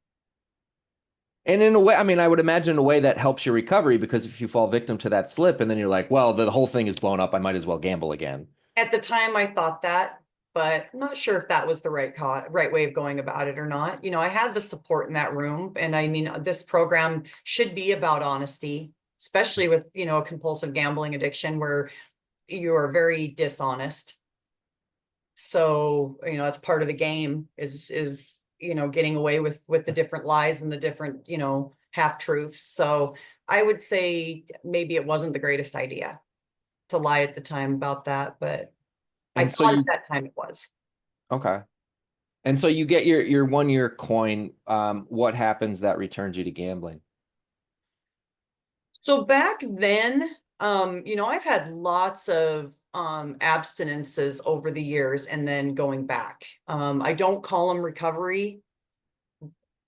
And in a way, I mean, I would imagine in a way that helps your recovery, because if you fall victim to that slip and then you're like, well, the whole thing is blown up, I might as well gamble again. At the time, I thought that, but I'm not sure if that was the right way of going about it or not. I had the support in that room, and I mean, this program should be about honesty, especially with, a compulsive gambling addiction where you are very dishonest. So, it's part of the game is getting away with the different lies and the different, half truths. So I would say maybe it wasn't the greatest idea to lie at the time about that, but I And so thought at you, that time it was. okay. And so you get your 1 year coin. What happens that returns you to gambling? So back then, I've had lots of abstinences over the years and then going back. I don't call them recovery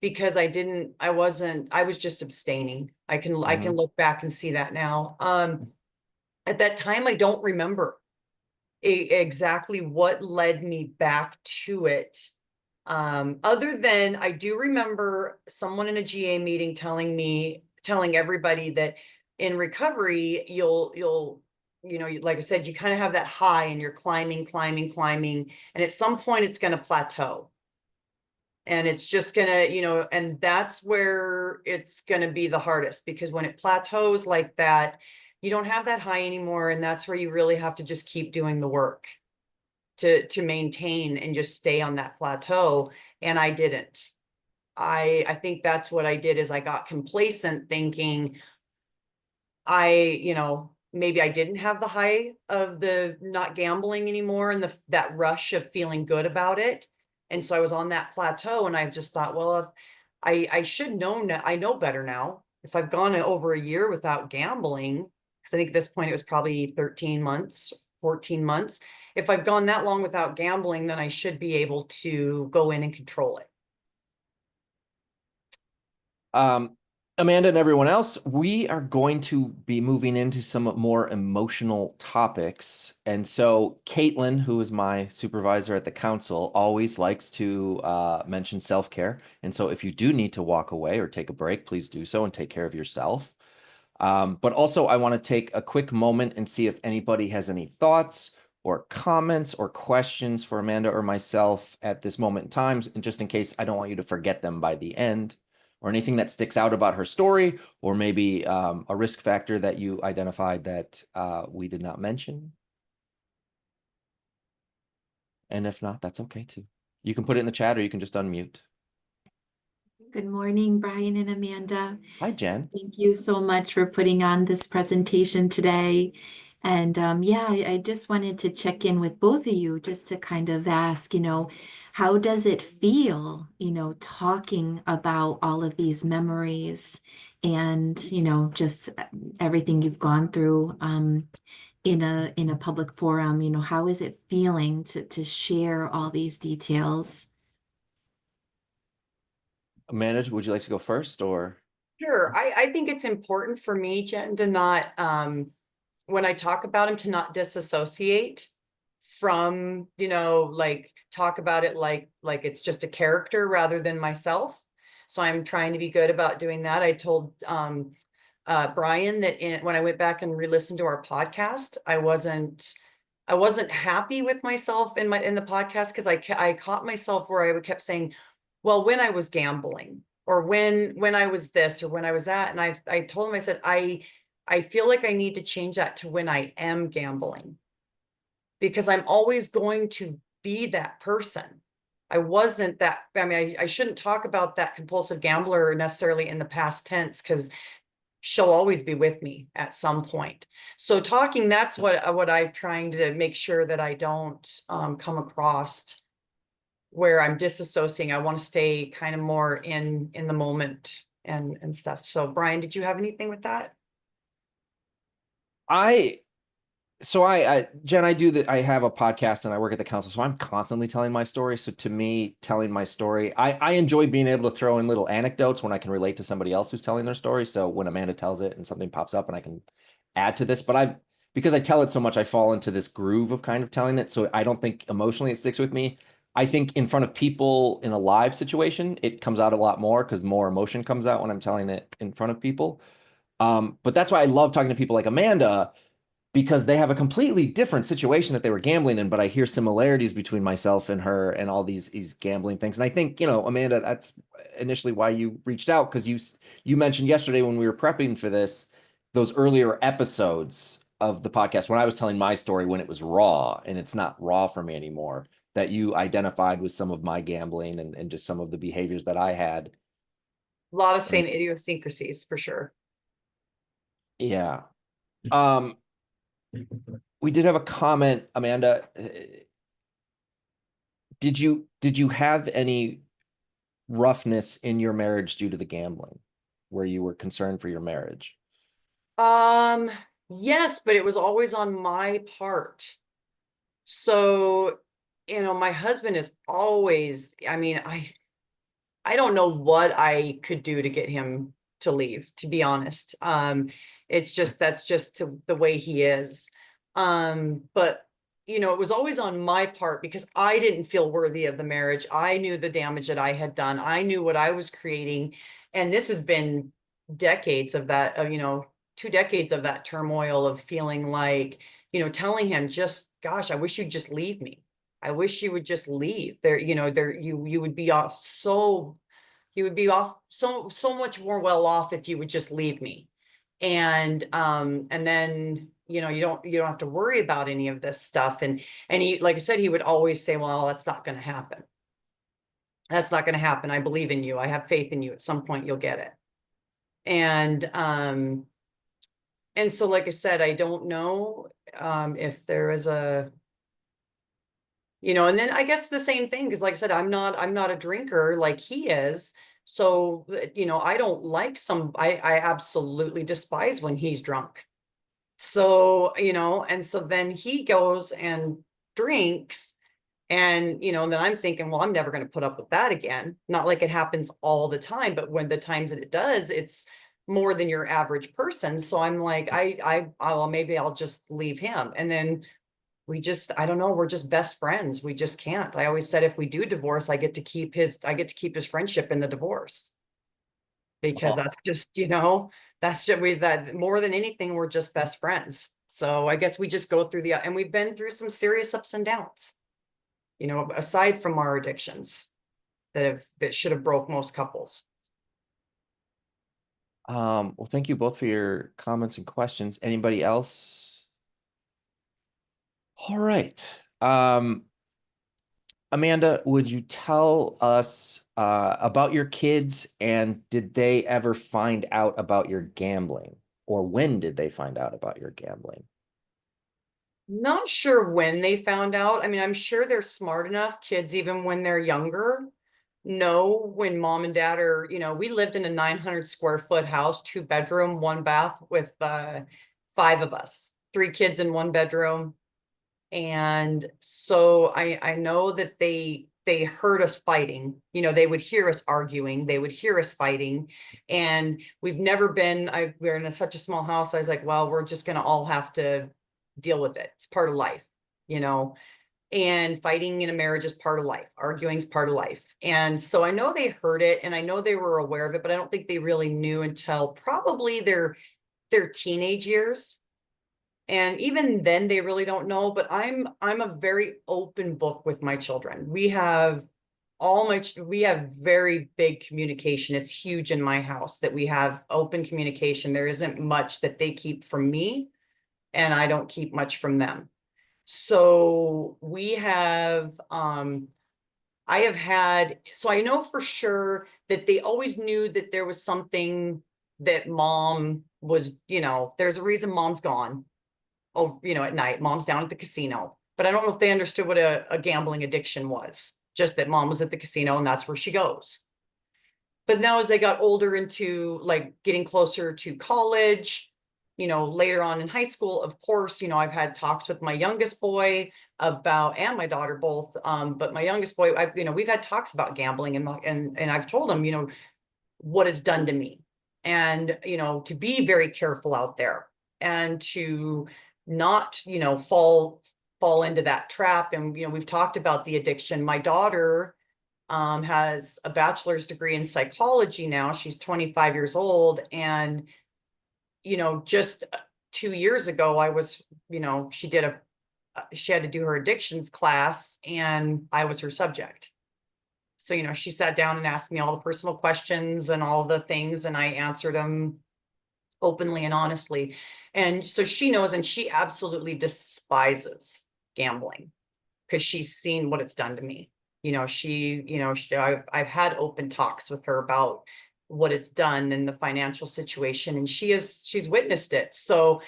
because I was just abstaining. I can Mhm. look back and see that now. At that time, I don't remember exactly what led me back to it. Other than I do remember someone in a GA meeting telling everybody that in recovery, like I said, you kind of have that high and you're climbing, climbing, climbing. And at some point it's going to plateau. And it's just gonna, and that's where it's gonna be the hardest, because when it plateaus like that, you don't have that high anymore. And that's where you really have to just keep doing the work to maintain and just stay on that plateau. And I didn't. I think that's what I did, is I got complacent thinking maybe I didn't have the high of the not gambling anymore and that rush of feeling good about it. And so I was on that plateau and I just thought, well, if I should know now, I know better now. If I've gone over a year without gambling, because I think at this point it was probably 13 months, 14 months. If I've gone that long without gambling, then I should be able to go in and control it. Um, Amanda and everyone else, we are going to be moving into some more emotional topics. And so Caitlin, who is my supervisor at the council, always likes to mention self-care. And so if you do need to walk away or take a break, please do so and take care of yourself. But also, I want to take a quick moment and see if anybody has any thoughts or comments or questions for Amanda or myself at this moment in time. And just in case, I don't want you to forget them by the end, or anything that sticks out about her story, or maybe a risk factor that you identified that we did not mention. And if not, that's okay too. You can put it in the chat or you can just unmute. Good morning, Brian and Amanda. Hi, Jen. Thank you so much for putting on this presentation today. And yeah, I just wanted to check in with both of you just to kind of ask, how does it feel, talking about all of these memories and, just everything you've gone through in a public forum, how is it feeling to share all these details? Amanda, would you like to go first or? Sure. I think it's important for me, Jen, to not, when I talk about him, to not disassociate from, like talk about it like it's just a character rather than myself. So I'm trying to be good about doing that. I told Brian that when I went back and re-listened to our podcast, I wasn't happy with myself in the podcast, because I caught myself where I kept saying, well, when I was gambling, or when I was this, or when I was that. And I told him, I said, I feel like I need to change that to when I am gambling, because I'm always going to be that person. I wasn't that, I mean, I shouldn't talk about that compulsive gambler necessarily in the past tense, because she'll always be with me at some point. So talking, that's what I'm trying to make sure that I don't come across where I'm disassociating. I want to stay kind of more in the moment and stuff. So Brian, did you have anything with that? Jen, I have a podcast and I work at the council, so I'm constantly telling my story. So to me, telling my story, I enjoy being able to throw in little anecdotes when I can relate to somebody else who's telling their story. So when Amanda tells it and something pops up and I can add to this, but because I tell it so much, I fall into this groove of kind of telling it. So I don't think emotionally it sticks with me. I think in front of people in a live situation, it comes out a lot more because more emotion comes out when I'm telling it in front of people. But that's why I love talking to people like Amanda, because they have a completely different situation that they were gambling in, but I hear similarities between myself and her and all these gambling things. And I think, Amanda, that's initially why you reached out, because you mentioned yesterday when we were prepping for this, those earlier episodes of the podcast when I was telling my story when it was raw, and it's not raw for me anymore, that you identified with some of my gambling and just some of the behaviors that I had. A lot of And same idiosyncrasies for sure. yeah. Um, we did have a comment, Amanda. did you have any roughness in your marriage due to the gambling, where you were concerned for your marriage? Um, yes, but it was always on my part. So, my husband is always, I mean, I don't know what I could do to get him to leave, to be honest. It's just that's just the way he is. But it was always on my part because I didn't feel worthy of the marriage. I knew the damage that I had done. I knew what I was creating. And this has been decades of that, 2 decades of that turmoil of feeling like, telling him just, gosh, I wish you'd just leave me. I wish you would just leave there, you would be off so much more well off if you would just leave me. And then, you don't have to worry about any of this stuff. And he, like I said, he would always say, well, that's not going to happen. That's not going to happen. I believe in you. I have faith in you. At some point you'll get it. And so, like I said, I don't know if there is and then I guess the same thing, because like I said, I'm not a drinker like he is. So, I don't like I absolutely despise when he's drunk. So, and so then he goes and drinks, and then I'm thinking, well, I'm never going to put up with that again. Not like it happens all the time, but when the times that it does, it's more than your average person. So I'm like, well, maybe I'll just leave him. And then I don't know, we're just best friends. We just can't. I always said if we do divorce, I get to keep his friendship in the divorce, because Well, that's just, that more than anything, we're just best friends. So I guess we just go through and we've been through some serious ups and downs, aside from our addictions that should have broke most couples. well, thank you both for your comments and questions. Anybody else? All right. Amanda, would you tell us about your kids, and did they ever find out about your gambling? Or when did they find out about your gambling? Not sure when they found out. I mean, I'm sure they're smart enough, kids, even when they're younger, know when mom and dad are, we lived in a 900 square foot house, 2 bedroom, 1 bath with 5 of us, 3 kids in 1 bedroom. And so I know that they heard us fighting, they would hear us arguing, they would hear us fighting. And we've never been, we're in such a small house. I was like, well, we're just going to all have to deal with it. It's part of life, and fighting in a marriage is part of life. Arguing is part of life. And so I know they heard it, and I know they were aware of it, but I don't think they really knew until probably their teenage years. And even then they really don't know, but I'm a very open book with my children. We have very big communication. It's huge in my house that we have open communication. There isn't much that they keep from me, and I don't keep much from them. So we have so I know for sure that they always knew that there was something that mom was, there's a reason mom's gone. Oh, at night, mom's down at the casino. But I don't know if they understood what a gambling addiction was, just that mom was at the casino and that's where she goes. But now as they got older, into like getting closer to college, later on in high school, of course, I've had talks with my youngest boy about, and my daughter both. But my youngest boy, we've had talks about gambling, and I've told him, what it's done to me, and, to be very careful out there, and to not, fall into that trap. And, we've talked about the addiction. My daughter has a bachelor's degree in psychology now. She's 25 years old. And, just 2 years ago, I was, she had to do her addictions class, and I was her subject. So, she sat down and asked me all the personal questions and all the things, and I answered them openly and honestly. And so she knows, and she absolutely despises gambling because she's seen what it's done to me. I've had open talks with her about what it's done in the financial situation, and she's witnessed it. So,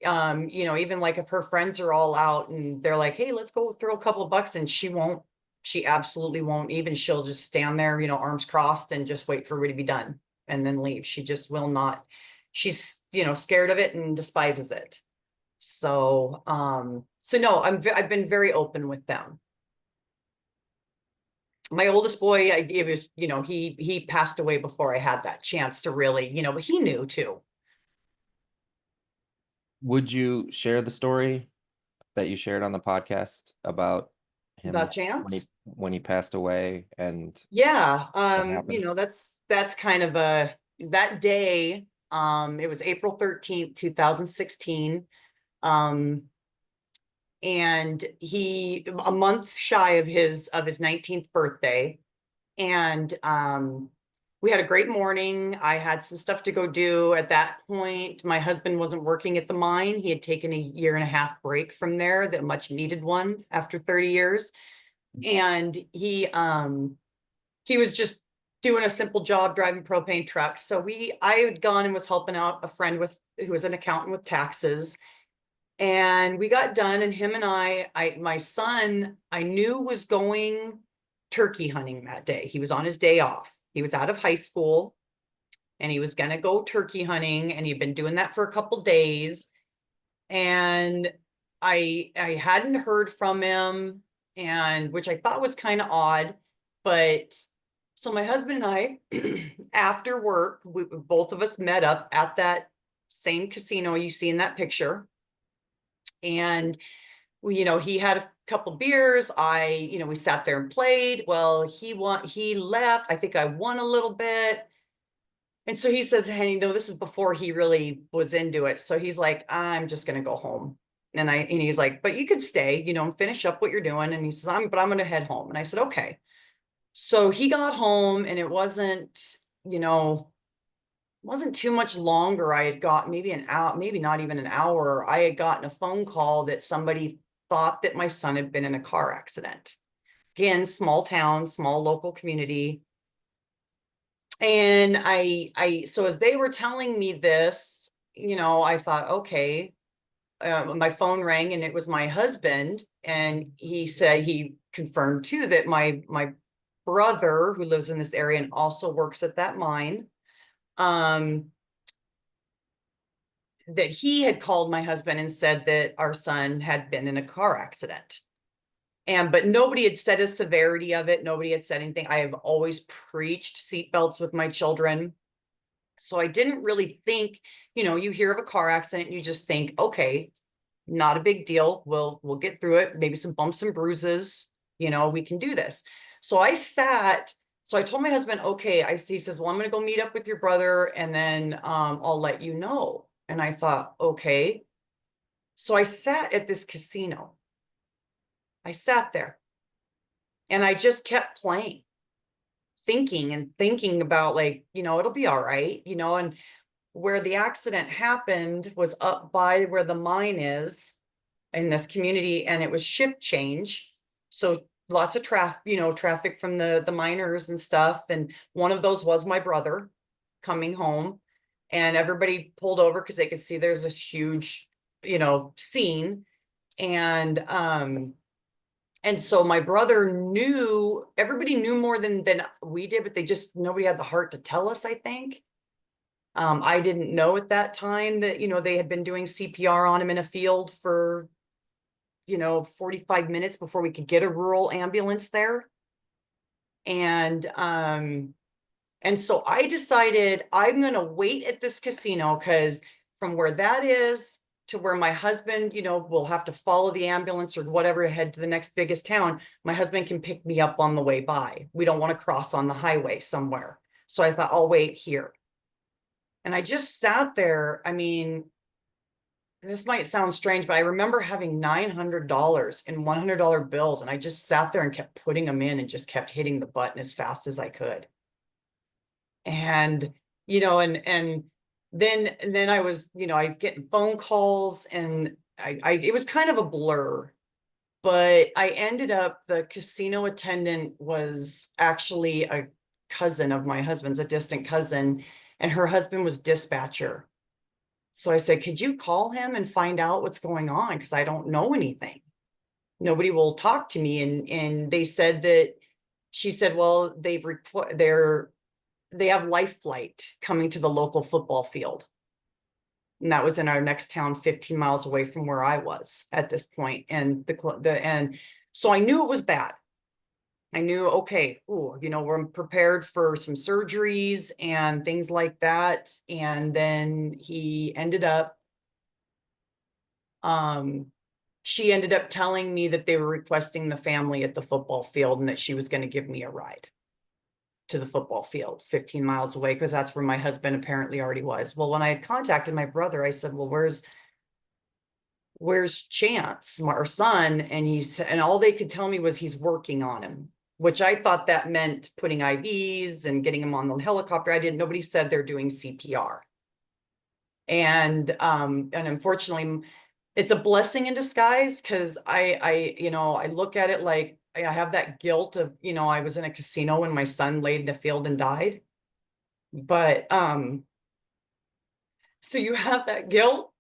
even like if her friends are all out and they're like, hey, let's go throw a couple of bucks, and she won't She absolutely won't even, she'll just stand there, you know, arms crossed and just wait for it to be done and then leave. She just will not, she's, you know, scared of it and despises it. So, so no, I've been very open with them. My oldest boy, it was, you know, he passed away before I had that chance to really, you know, but he knew too. Would you share the story that you shared on the podcast about him About Chance? when he passed away and Yeah, what you happened? know, that's kind of that day, it was April 13th, 2016. Um, and he a month shy of his 19th birthday. And we had a great morning. I had some stuff to go do. At that point, my husband wasn't working at the mine. He had taken a 1.5 year break from there, that much needed one after 30 years. And he was just doing a simple job driving propane trucks. So I had gone and was helping out a friend who was an accountant with taxes. And we got done, and him and my son, I knew was going turkey hunting that day. He was on his day off. He was out of high school and he was going to go turkey hunting, and he'd been doing that for a couple days. And I hadn't heard from him, and which I thought was kind of odd. But so my husband and I, after work, both of us met up at that same casino you see in that picture. And we, you know, he had a couple beers. You know, we sat there and played. Well, he left. I think I won a little bit. And so he says, hey, no, this is before he really was into it. So he's like, I'm just going to go home. And he's like, but you could stay, you know, and finish up what you're doing. And he says, but I'm going to head home. And I said, okay. So he got home, and it wasn't, you know, wasn't too much longer. I had got maybe an hour, maybe not even an hour. I had gotten a phone call that somebody thought that my son had been in a car accident. Again, small town, small local community. And so as they were telling me this, you know, I thought, okay, my phone rang, and it was my husband. And he said, he confirmed too, that my brother, who lives in this area and also works at that mine, that he had called my husband and said that our son had been in a car accident. But nobody had said a severity of it. Nobody had said anything. I have always preached seatbelts with my children. So I didn't really think, you know, you hear of a car accident, you just think, okay, not a big deal. We'll get through it. Maybe some bumps and bruises, you know, we can do this. So I told my husband, okay, he says, well, I'm going to go meet up with your brother, and then I'll let you know. And I thought, okay. So I sat at this casino. I sat there and I just kept playing, thinking about, like, you know, it'll be all right, you know. And where the accident happened was up by where the mine is in this community, and it was shift change. So lots of traffic from the miners and stuff. And one of those was my brother coming home, and everybody pulled over because they could see there's this huge, you know, scene. And so my brother knew, everybody knew more than we did, but nobody had the heart to tell us, I think. I didn't know at that time that, you know, they had been doing CPR on him in a field for, you know, 45 minutes before we could get a rural ambulance there. And so I decided I'm going to wait at this casino, because from where that is to where my husband, you know, will have to follow the ambulance or whatever to head to the next biggest town, my husband can pick me up on the way by. We don't want to cross on the highway somewhere. So I thought, I'll wait here. And I just sat there. I mean, this might sound strange, but I remember having $900 in $100 bills, and I just sat there and kept putting them in and just kept hitting the button as fast as I could. And, you know, and then I was, you know, I was getting phone calls, and it was kind of a blur. But I ended up, the casino attendant was actually a cousin of my husband's, a distant cousin, and her husband was dispatcher. So I said, could you call him and find out what's going on? Because I don't know anything. nobody will talk to me. And they said that, she said, well, they have Life Flight coming to the local football field. And that was in our next town, 15 miles away from where I was at this point. And and so I knew it was bad. I knew, okay, ooh, you know, we're prepared for some surgeries and things like that. And then he ended up, she ended up telling me that they were requesting the family at the football field and that she was going to give me a ride to the football field 15 miles away, because that's where my husband apparently already was. Well, when I had contacted my brother, I said, well, where's Chance, our son? And and all they could tell me was he's working on him, which I thought that meant putting IVs and getting him on the helicopter. Nobody said they're doing CPR. And unfortunately, it's a blessing in disguise, because you know, I look at it like I have that guilt of, you know, I was in a casino when my son laid in the field and died. But so you have that guilt,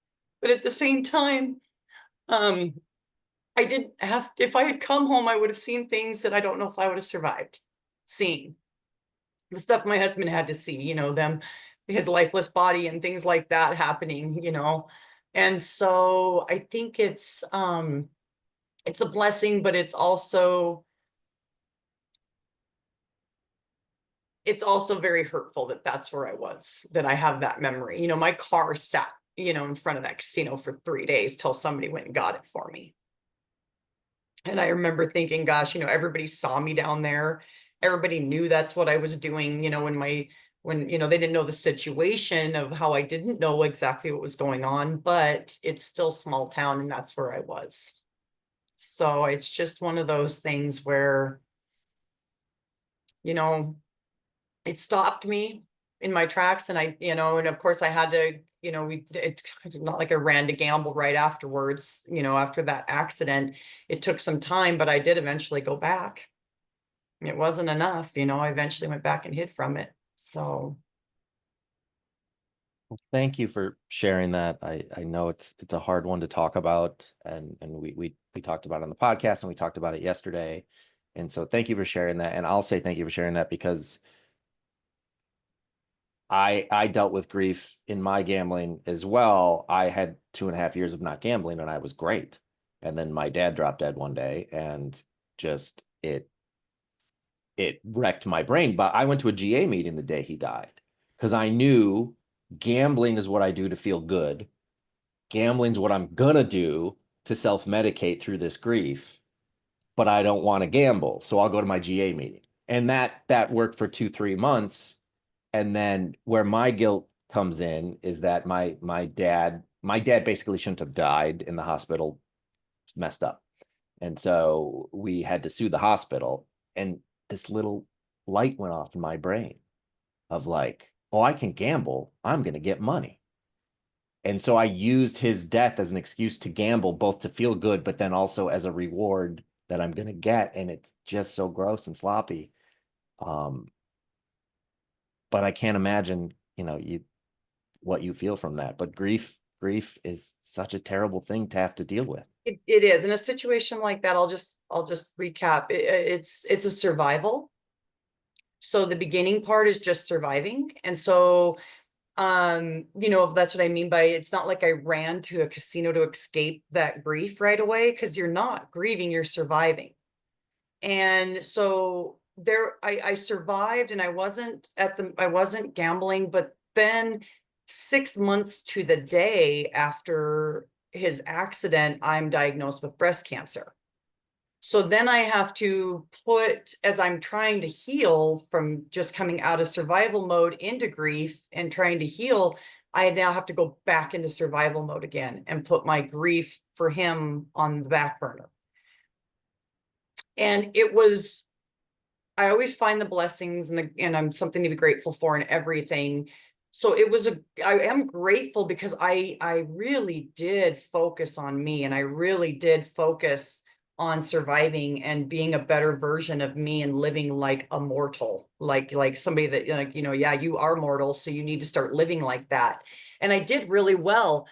but at the same time, I didn't have, if I had come home, I would have seen things that I don't know if I would have survived seeing. The stuff my husband had to see, you know, his lifeless body and things like that happening, you know. And so I think it's a blessing, but it's also very hurtful that that's where I was, that I have that memory. You know, my car sat, you know, in front of that casino for 3 days till somebody went and got it for me. And I remember thinking, gosh, you know, everybody saw me down there. Everybody knew that's what I was doing, you know, when, you know, they didn't know the situation of how I didn't know exactly what was going on, but it's still small town and that's where I was. So it's just one of those things where, you know, it stopped me in my tracks. And I, you know, and of course I had to, you know, it's not like I ran to gamble right afterwards, you know, after that accident. It took some time, but I did eventually go back. It wasn't enough, you know, I eventually went back and hid from it. So Thank you for sharing that. I know it's a hard one to talk about, and we talked about it on the podcast and we talked about it yesterday. And so thank you for sharing that. And I'll say thank you for sharing that, because I dealt with grief in my gambling as well. I had 2.5 years of not gambling and I was great. And then my dad dropped dead one day, and just it wrecked my brain. But I went to a GA meeting the day he died, because I knew gambling is what I do to feel good. Gambling's what I'm gonna do to self-medicate through this grief, but I don't want to gamble. So I'll go to my GA meeting. And that worked for 2-3 months. And then where my guilt comes in is that my dad basically shouldn't have died in the hospital, messed up. And so we had to sue the hospital. And this little light went off in my brain of like, oh, I can gamble. I'm going to get money. And so I used his death as an excuse to gamble, both to feel good, but then also as a reward that I'm going to get. And it's just so gross and sloppy. But I can't imagine, you know, what you feel from that. But grief is such a terrible thing to have to deal with. it is in a situation like that. I'll just recap. It's a survival. So the beginning part is just surviving. And so, you know, that's what I mean by, it's not like I ran to a casino to escape that grief right away, because you're not grieving, you're surviving. And so I survived, and I wasn't gambling, but then 6 months to the day after his accident, I'm diagnosed with breast cancer. So then I have to as I'm trying to heal from just coming out of survival mode into grief and trying to heal, I now have to go back into survival mode again and put my grief for him on the back burner. And I always find the blessings and I'm something to be grateful for in everything. So I am grateful, because I really did focus on me, and I really did focus on surviving and being a better version of me and living like a mortal, like somebody that, like, you know, yeah, you are mortal, so you need to start living like that. And I did really well.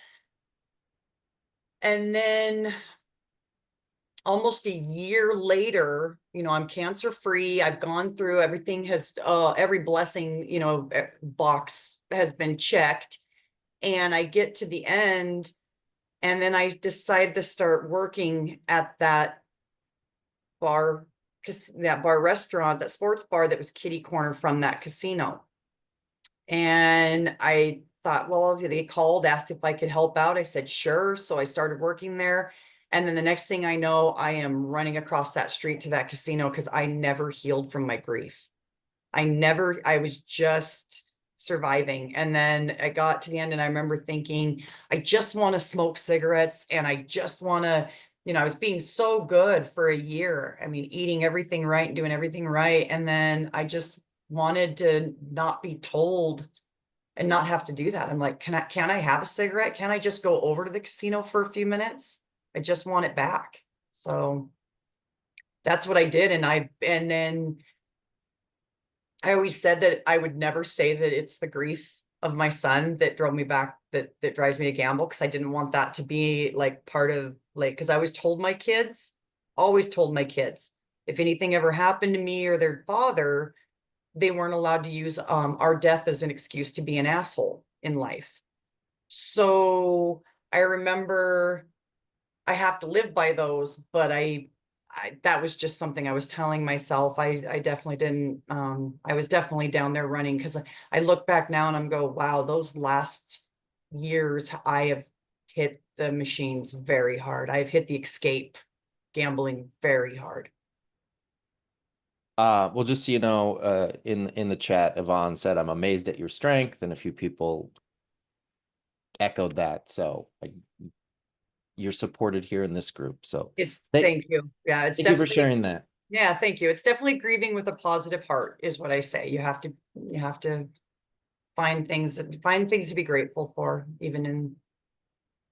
And then almost a year later, I'm cancer free. I've gone through everything, has every blessing, box has been checked. And I get to the end, and then I decide to start working at that bar, that bar restaurant, that sports bar that was kitty corner from that casino. And I thought, well, they called, asked if I could help out. I said, sure. So I started working there. And then the next thing I know, I am running across that street to that casino because I never healed from my grief. I was just surviving. And then I got to the end and I remember thinking, I just want to smoke cigarettes and I just want to, I was being so good for a year. I mean, eating everything right and doing everything right. And then I just wanted to not be told and not have to do that. I'm like, can I have a cigarette? Can I just go over to the casino for a few minutes? I just want it back. So that's what I did. And then I always said that I would never say that it's the grief of my son that drove me back, that drives me to gamble, because I didn't want that to be like part of, like, because I always told my kids, if anything ever happened to me or their father, they weren't allowed to use our death as an excuse to be an asshole in life. So I remember I have to live by those, but that was just something I was telling myself. I definitely didn't, I was definitely down there running, because I look back now and I'm go, wow, those last years I have hit the machines very hard. I've hit the escape gambling very hard. Well, just so you know, in the chat, Yvonne said, "I'm amazed at your strength," and a few people echoed that. So like, you're supported here in this group. So Thank you. Yeah, it's thank you for definitely, sharing that. yeah, thank you. It's definitely grieving with a positive heart is what I say. You have to find things to be grateful for, even in.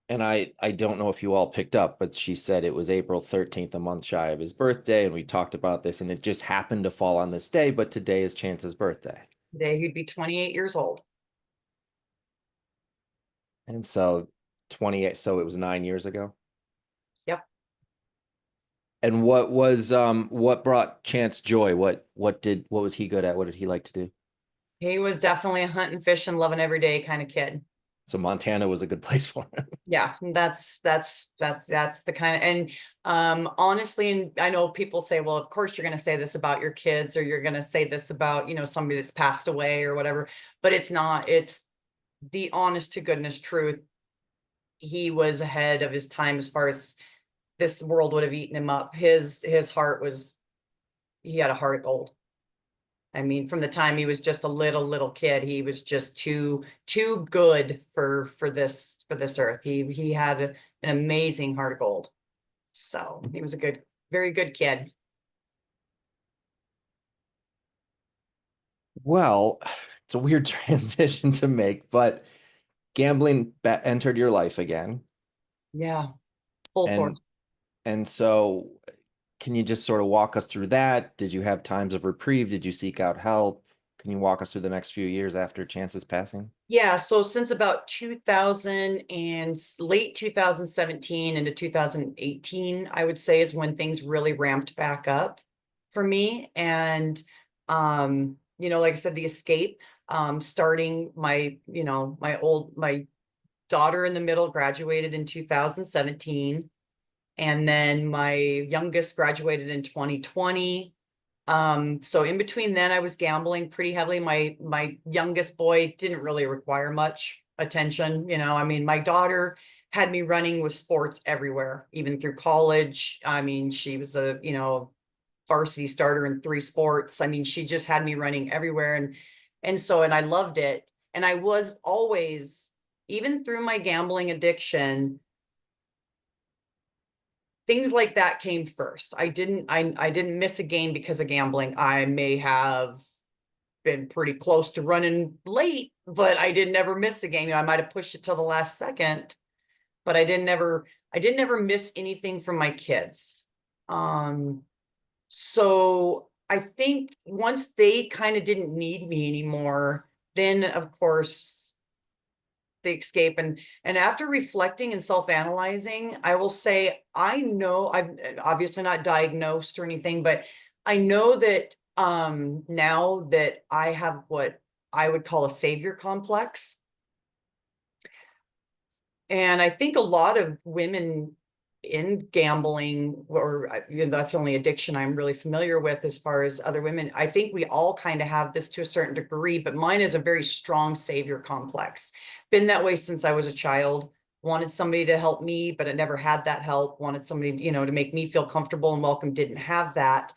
And I don't know if you all picked up, but she said it was April 13th, a month shy of his birthday, and we talked about this, and it just happened to fall on this day, but today is Chance's birthday. Today he'd be 28 years old. And so 28, so it was 9 years ago. Yep. And what brought Chance joy? What was he good at? What did he like to do? He was definitely a hunt and fish and loving every day kind of kid. So Montana was a good place for him. Yeah, that's the kind of, and honestly, and I know people say, well, of course you're going to say this about your kids, or you're going to say this about, somebody that's passed away or whatever, but it's not. It's the honest to goodness truth. He was ahead of his time as far as this world would have eaten him up. His heart was, he had a heart of gold. I mean, from the time he was just a little kid, he was just too good for this earth. He had an amazing heart of gold. So he was a very good kid. Well, it's a weird transition to make, but gambling entered your life again. Yeah, full force. And so can you just sort of walk us through that? Did you have times of reprieve? Did you seek out help? Can you walk us through the next few years after Chance's passing? Yeah, so since about 2000 and late 2017 into 2018, I would say is when things really ramped back up for me. And like I said, the escape, starting my daughter in the middle graduated in 2017. And then my youngest graduated in 2020. So in between then I was gambling pretty heavily. My youngest boy didn't really require much attention. I mean, my daughter had me running with sports everywhere, even through college. I mean, she was a, varsity starter in 3 sports. I mean, she just had me running everywhere. And I loved it. And I was always, even through my gambling addiction, things like that came first. I didn't miss a game because of gambling. I may have been pretty close to running late, but I didn't ever miss a game. I might have pushed it till the last second, but I didn't ever miss anything from my kids. So I think once they kind of didn't need me anymore, then of course the escape. And after reflecting and self-analyzing, I will say, I know I'm obviously not diagnosed or anything, but I know that now that I have what I would call a savior complex. And I think a lot of women in gambling, or that's the only addiction I'm really familiar with as far as other women, I think we all kind of have this to a certain degree, but mine is a very strong savior complex. Been that way since I was a child. Wanted somebody to help me, but I never had that help. Wanted somebody, to make me feel comfortable and welcome, didn't have that.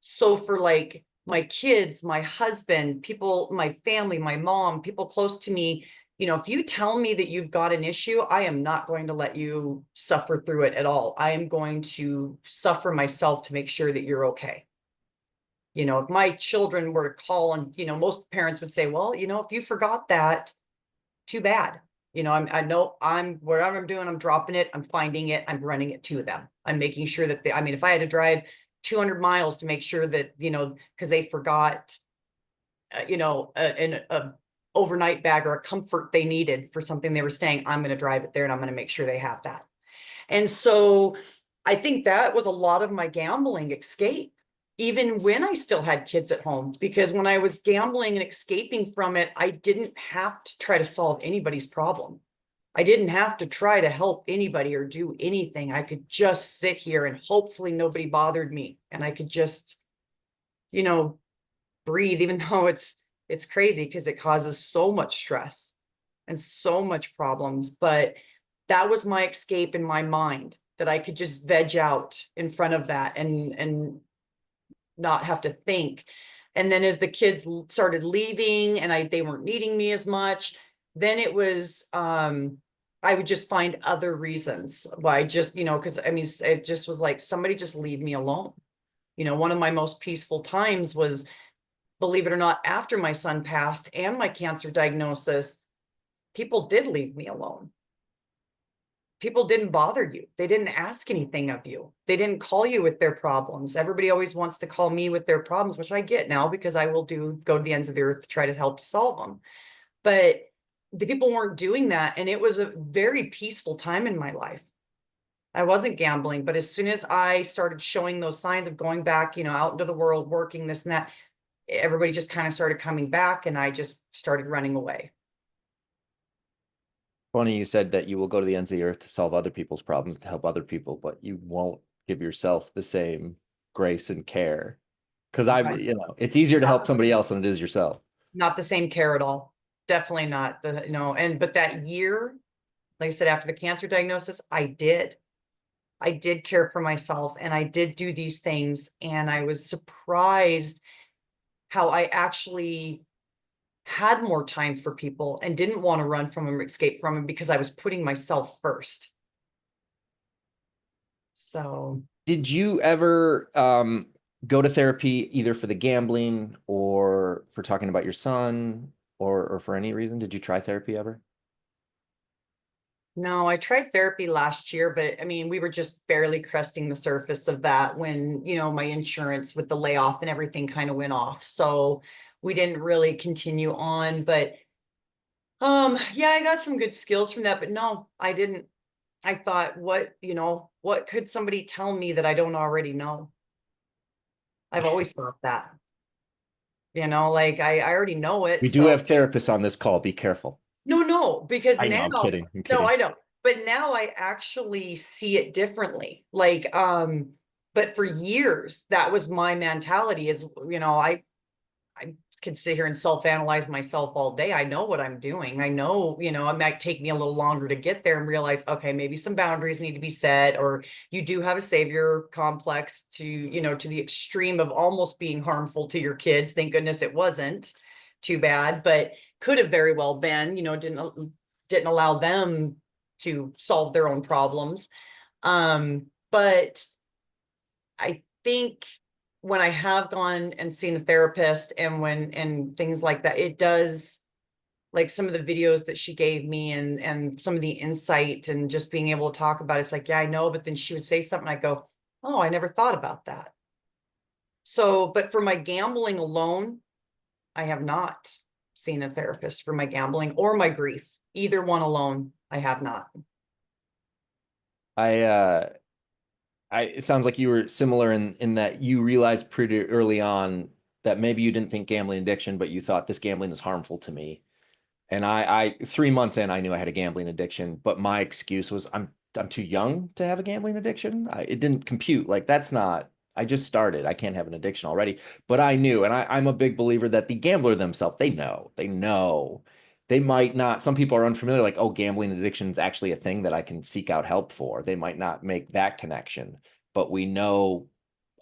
So for like my kids, my husband, people, my family, my mom, people close to me, if you tell me that you've got an issue, I am not going to let you suffer through it at all. I am going to suffer myself to make sure that you're okay. If my children were to call and, most parents would say, well, if you forgot that, too bad. I know whatever I'm doing, I'm dropping it, I'm finding it, I'm running it to them. I'm making sure that if I had to drive 200 miles to make sure that, because they forgot, an overnight bag or a comfort they needed for something they were staying, I'm going to drive it there and I'm going to make sure they have that. And so I think that was a lot of my gambling escape, even when I still had kids at home, because when I was gambling and escaping from it, I didn't have to try to solve anybody's problem. I didn't have to try to help anybody or do anything. I could just sit here and hopefully nobody bothered me. And I could just, breathe, even though it's crazy because it causes so much stress and so much problems. But that was my escape in my mind, that I could just veg out in front of that and not have to think. And then as the kids started leaving and they weren't needing me as much, then it was, I would just find other reasons why because it just was like, somebody just leave me alone. One of my most peaceful times was, believe it or not, after my son passed and my cancer diagnosis, people did leave me alone. People didn't bother you. They didn't ask anything of you. They didn't call you with their problems. Everybody always wants to call me with their problems, which I get now because I will go to the ends of the earth to try to help solve them. But the people weren't doing that. And it was a very peaceful time in my life. I wasn't gambling, but as soon as I started showing those signs of going back, out into the world, working this and that, everybody just kind of started coming back and I just started running away. Funny you said that you will go to the ends of the earth to solve other people's problems, to help other people, but you won't give yourself the same grace and care. Because Right. it's easier to help somebody else than it is yourself. Not the same care at all. Definitely not but that year, like I said, after the cancer diagnosis, I did care for myself and I did do these things. And I was surprised how I actually had more time for people and didn't want to run from them or escape from them because I was putting myself first. So Did you ever go to therapy either for the gambling or for talking about your son or for any reason? Did you try therapy ever? no, I tried therapy last year, but we were just barely cresting the surface of that when, my insurance with the layoff and everything kind of went off. So we didn't really continue on, but yeah, I got some good skills from that, but no, I didn't. I thought, what could somebody tell me that I don't already know? I've always thought that, like I already know it. We do So have therapists on this call. Be careful. no, because I know, now, I'm kidding. I'm no, kidding. I know, but now I actually see it differently. Like, but for years, that was my mentality is, I could sit here and self-analyze myself all day. I know what I'm doing. I know, it might take me a little longer to get there and realize, okay, maybe some boundaries need to be set, or you do have a savior complex to, to the extreme of almost being harmful to your kids. Thank goodness it wasn't too bad, but could have very well been, didn't allow them to solve their own problems. But I think when I have gone and seen a therapist and things like that, it does, like some of the videos that she gave me and some of the insight and just being able to talk about it, it's like, yeah, I know, but then she would say something, I go, oh, I never thought about that. So, but for my gambling alone, I have not seen a therapist for my gambling or my grief. Either one alone, I have not. I it sounds like you were similar in that you realized pretty early on that maybe you didn't think gambling addiction, but you thought this gambling is harmful to me. And I 3 months in, I knew I had a gambling addiction, but my excuse was I'm too young to have a gambling addiction. It didn't compute. Like that's not. I just started. I can't have an addiction already. But I knew, and I'm a big believer that the gambler themselves, they know. They know. They might not. Some people are unfamiliar. Like, oh, gambling addiction is actually a thing that I can seek out help for. They might not make that connection, but we know.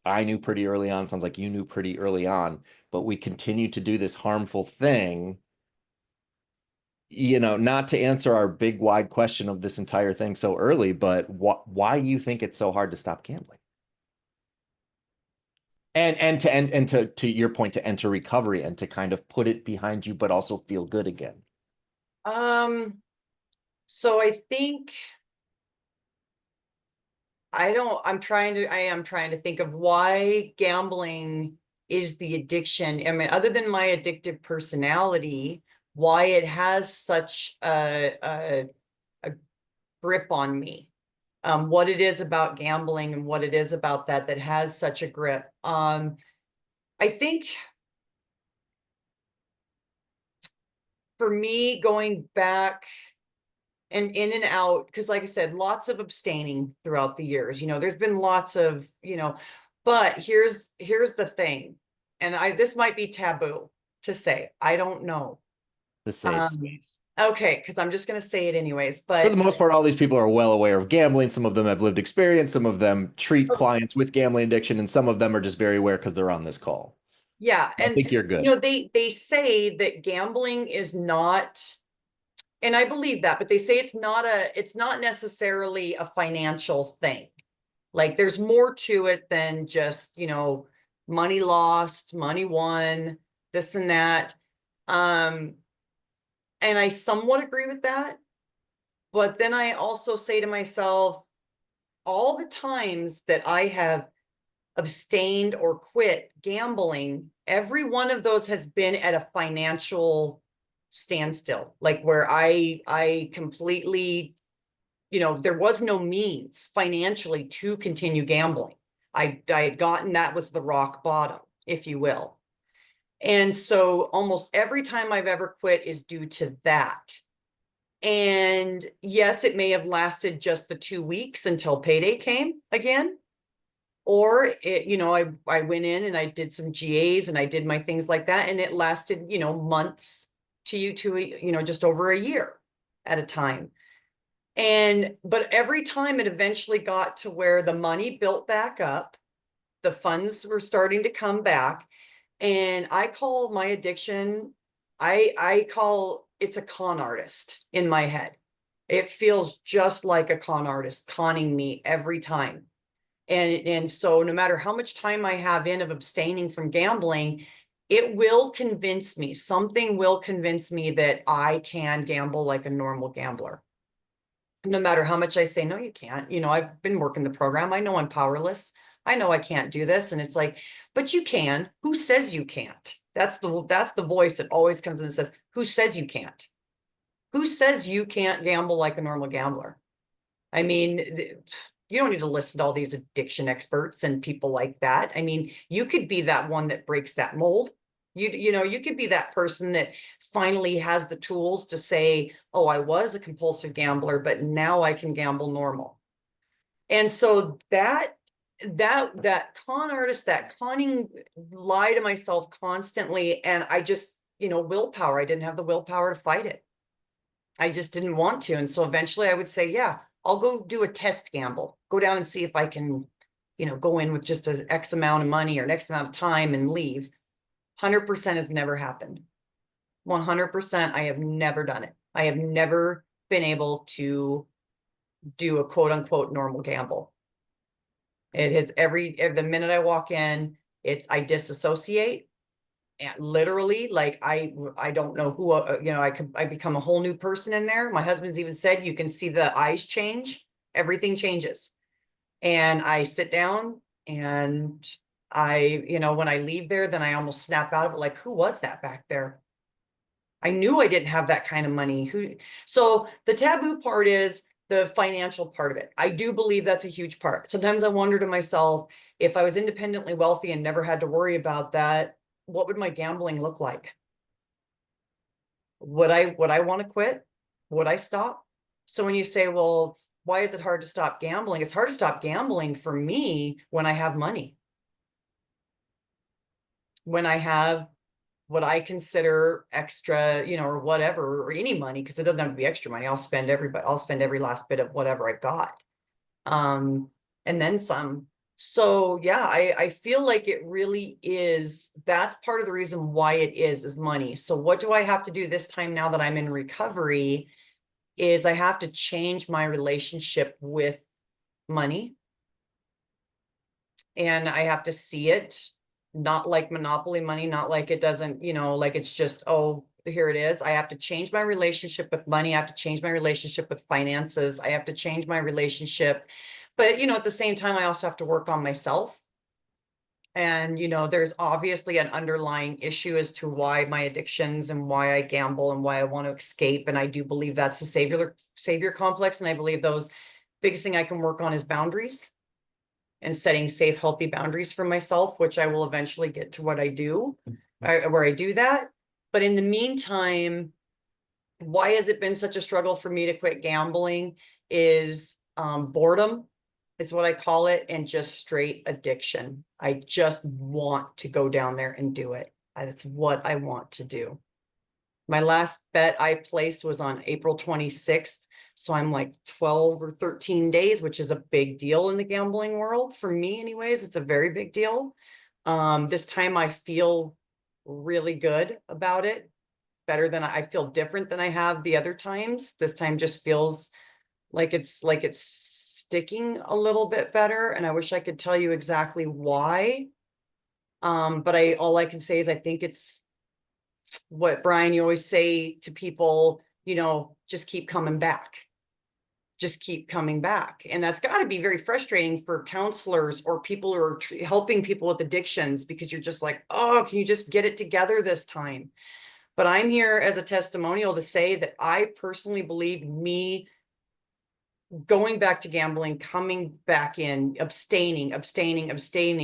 I knew pretty early on. Sounds like you knew pretty early on. But we continue to do this harmful thing, not to answer our big wide question of this entire thing so early, but why do you think it's so hard to stop gambling? And to your point, to enter recovery and to kind of put it behind you, but also feel good again. So I think I am trying to think of why gambling is the addiction. I mean, other than my addictive personality, why it has such a grip on me. What it is about gambling and what it is about that has such a grip. I think for me, going back and in and out, because like I said, lots of abstaining throughout the years, there's been lots of, but here's the thing. And this might be taboo to say, I don't know. The safe space. Okay, because I'm just going to say it anyways, For the but most part, all these people are well aware of gambling. Some of them have lived experience. Some of them treat clients with gambling addiction, and some of them are just very aware because they're on this call. yeah. I And think you're good. they say that gambling is not, and I believe that, but they say it's not necessarily a financial thing. Like there's more to it than just, money lost, money won, this and that. And I somewhat agree with that. But then I also say to myself, all the times that I have abstained or quit gambling, every one of those has been at a financial standstill, like where I completely, there was no means financially to continue gambling. I had gotten, that was the rock bottom, if you will. And so almost every time I've ever quit is due to that. And yes, it may have lasted just the 2 weeks until payday came again. Or I went in and I did some GAs and I did my things like that. And it lasted, months to just over a year at a time. But every time it eventually got to where the money built back up, the funds were starting to come back. And I call my addiction, I call it's a con artist in my head. It feels just like a con artist conning me every time. And so no matter how much time I have in of abstaining from gambling, it will convince me, something will convince me that I can gamble like a normal gambler. No matter how much I say, no, you can't. I've been working the program. I know I'm powerless. I know I can't do this. And it's like, but you can. Who says you can't? That's the voice that always comes in and says, who says you can't? Who says you can't gamble like a normal gambler? I mean, you don't need to listen to all these addiction experts and people like that. I mean, you could be that one that breaks that mold. You could be that person that finally has the tools to say, oh, I was a compulsive gambler, but now I can gamble normal. And so that con artist, that conning, lie to myself constantly. And I just, willpower, I didn't have the willpower to fight it. I just didn't want to. And so eventually I would say, yeah, I'll go do a test gamble, go down and see if I can, go in with just an X amount of money or an X amount of time and leave. 100% has never happened. 100%. I have never done it. I have never been able to do a quote unquote normal gamble. It has the minute I walk in, I disassociate. And literally, like I don't know who, I become a whole new person in there. My husband's even said, you can see the eyes change, everything changes. And I sit down and when I leave there, then I almost snap out of it. Like, who was that back there? I knew I didn't have that kind of money. So the taboo part is the financial part of it. I do believe that's a huge part. Sometimes I wonder to myself, if I was independently wealthy and never had to worry about that, what would my gambling look like? Would I want to quit? Would I stop? So when you say, well, why is it hard to stop gambling? It's hard to stop gambling for me when I have money. When I have what I consider extra, or whatever, or any money, because it doesn't have to be extra money. I'll spend every last bit of whatever I've got. And then some. So yeah, I feel like it really is, that's part of the reason why it is money. So what do I have to do this time now that I'm in recovery is I have to change my relationship with money. And I have to see it not like monopoly money, not like it doesn't, like it's just, oh, here it is. I have to change my relationship with money. I have to change my relationship with finances. I have to change my relationship. But, at the same time, I also have to work on myself. And, there's obviously an underlying issue as to why my addictions and why I gamble and why I want to escape. And I do believe that's the savior complex. And I believe those biggest thing I can work on is boundaries and setting safe, healthy boundaries for myself, which I will eventually get to what I do, where I do that. But in the meantime, why has it been such a struggle for me to quit gambling is boredom is what I call it, and just straight addiction. I just want to go down there and do it. That's what I want to do. My last bet I placed was on April 26th. So I'm like 12 or 13 days, which is a big deal in the gambling world. For me anyways, it's a very big deal. This time I feel really good about it. Better than I feel different than I have the other times. This time just feels like it's sticking a little bit better. And I wish I could tell you exactly why. But all I can say is I think it's what, Brian, you always say to people, just keep coming back. Just keep coming back. And that's got to be very frustrating for counselors or people who are helping people with addictions, because you're just like, oh, can you just get it together this time? But I'm here as a testimonial to say that I personally believe me going back to gambling, coming back in, abstaining has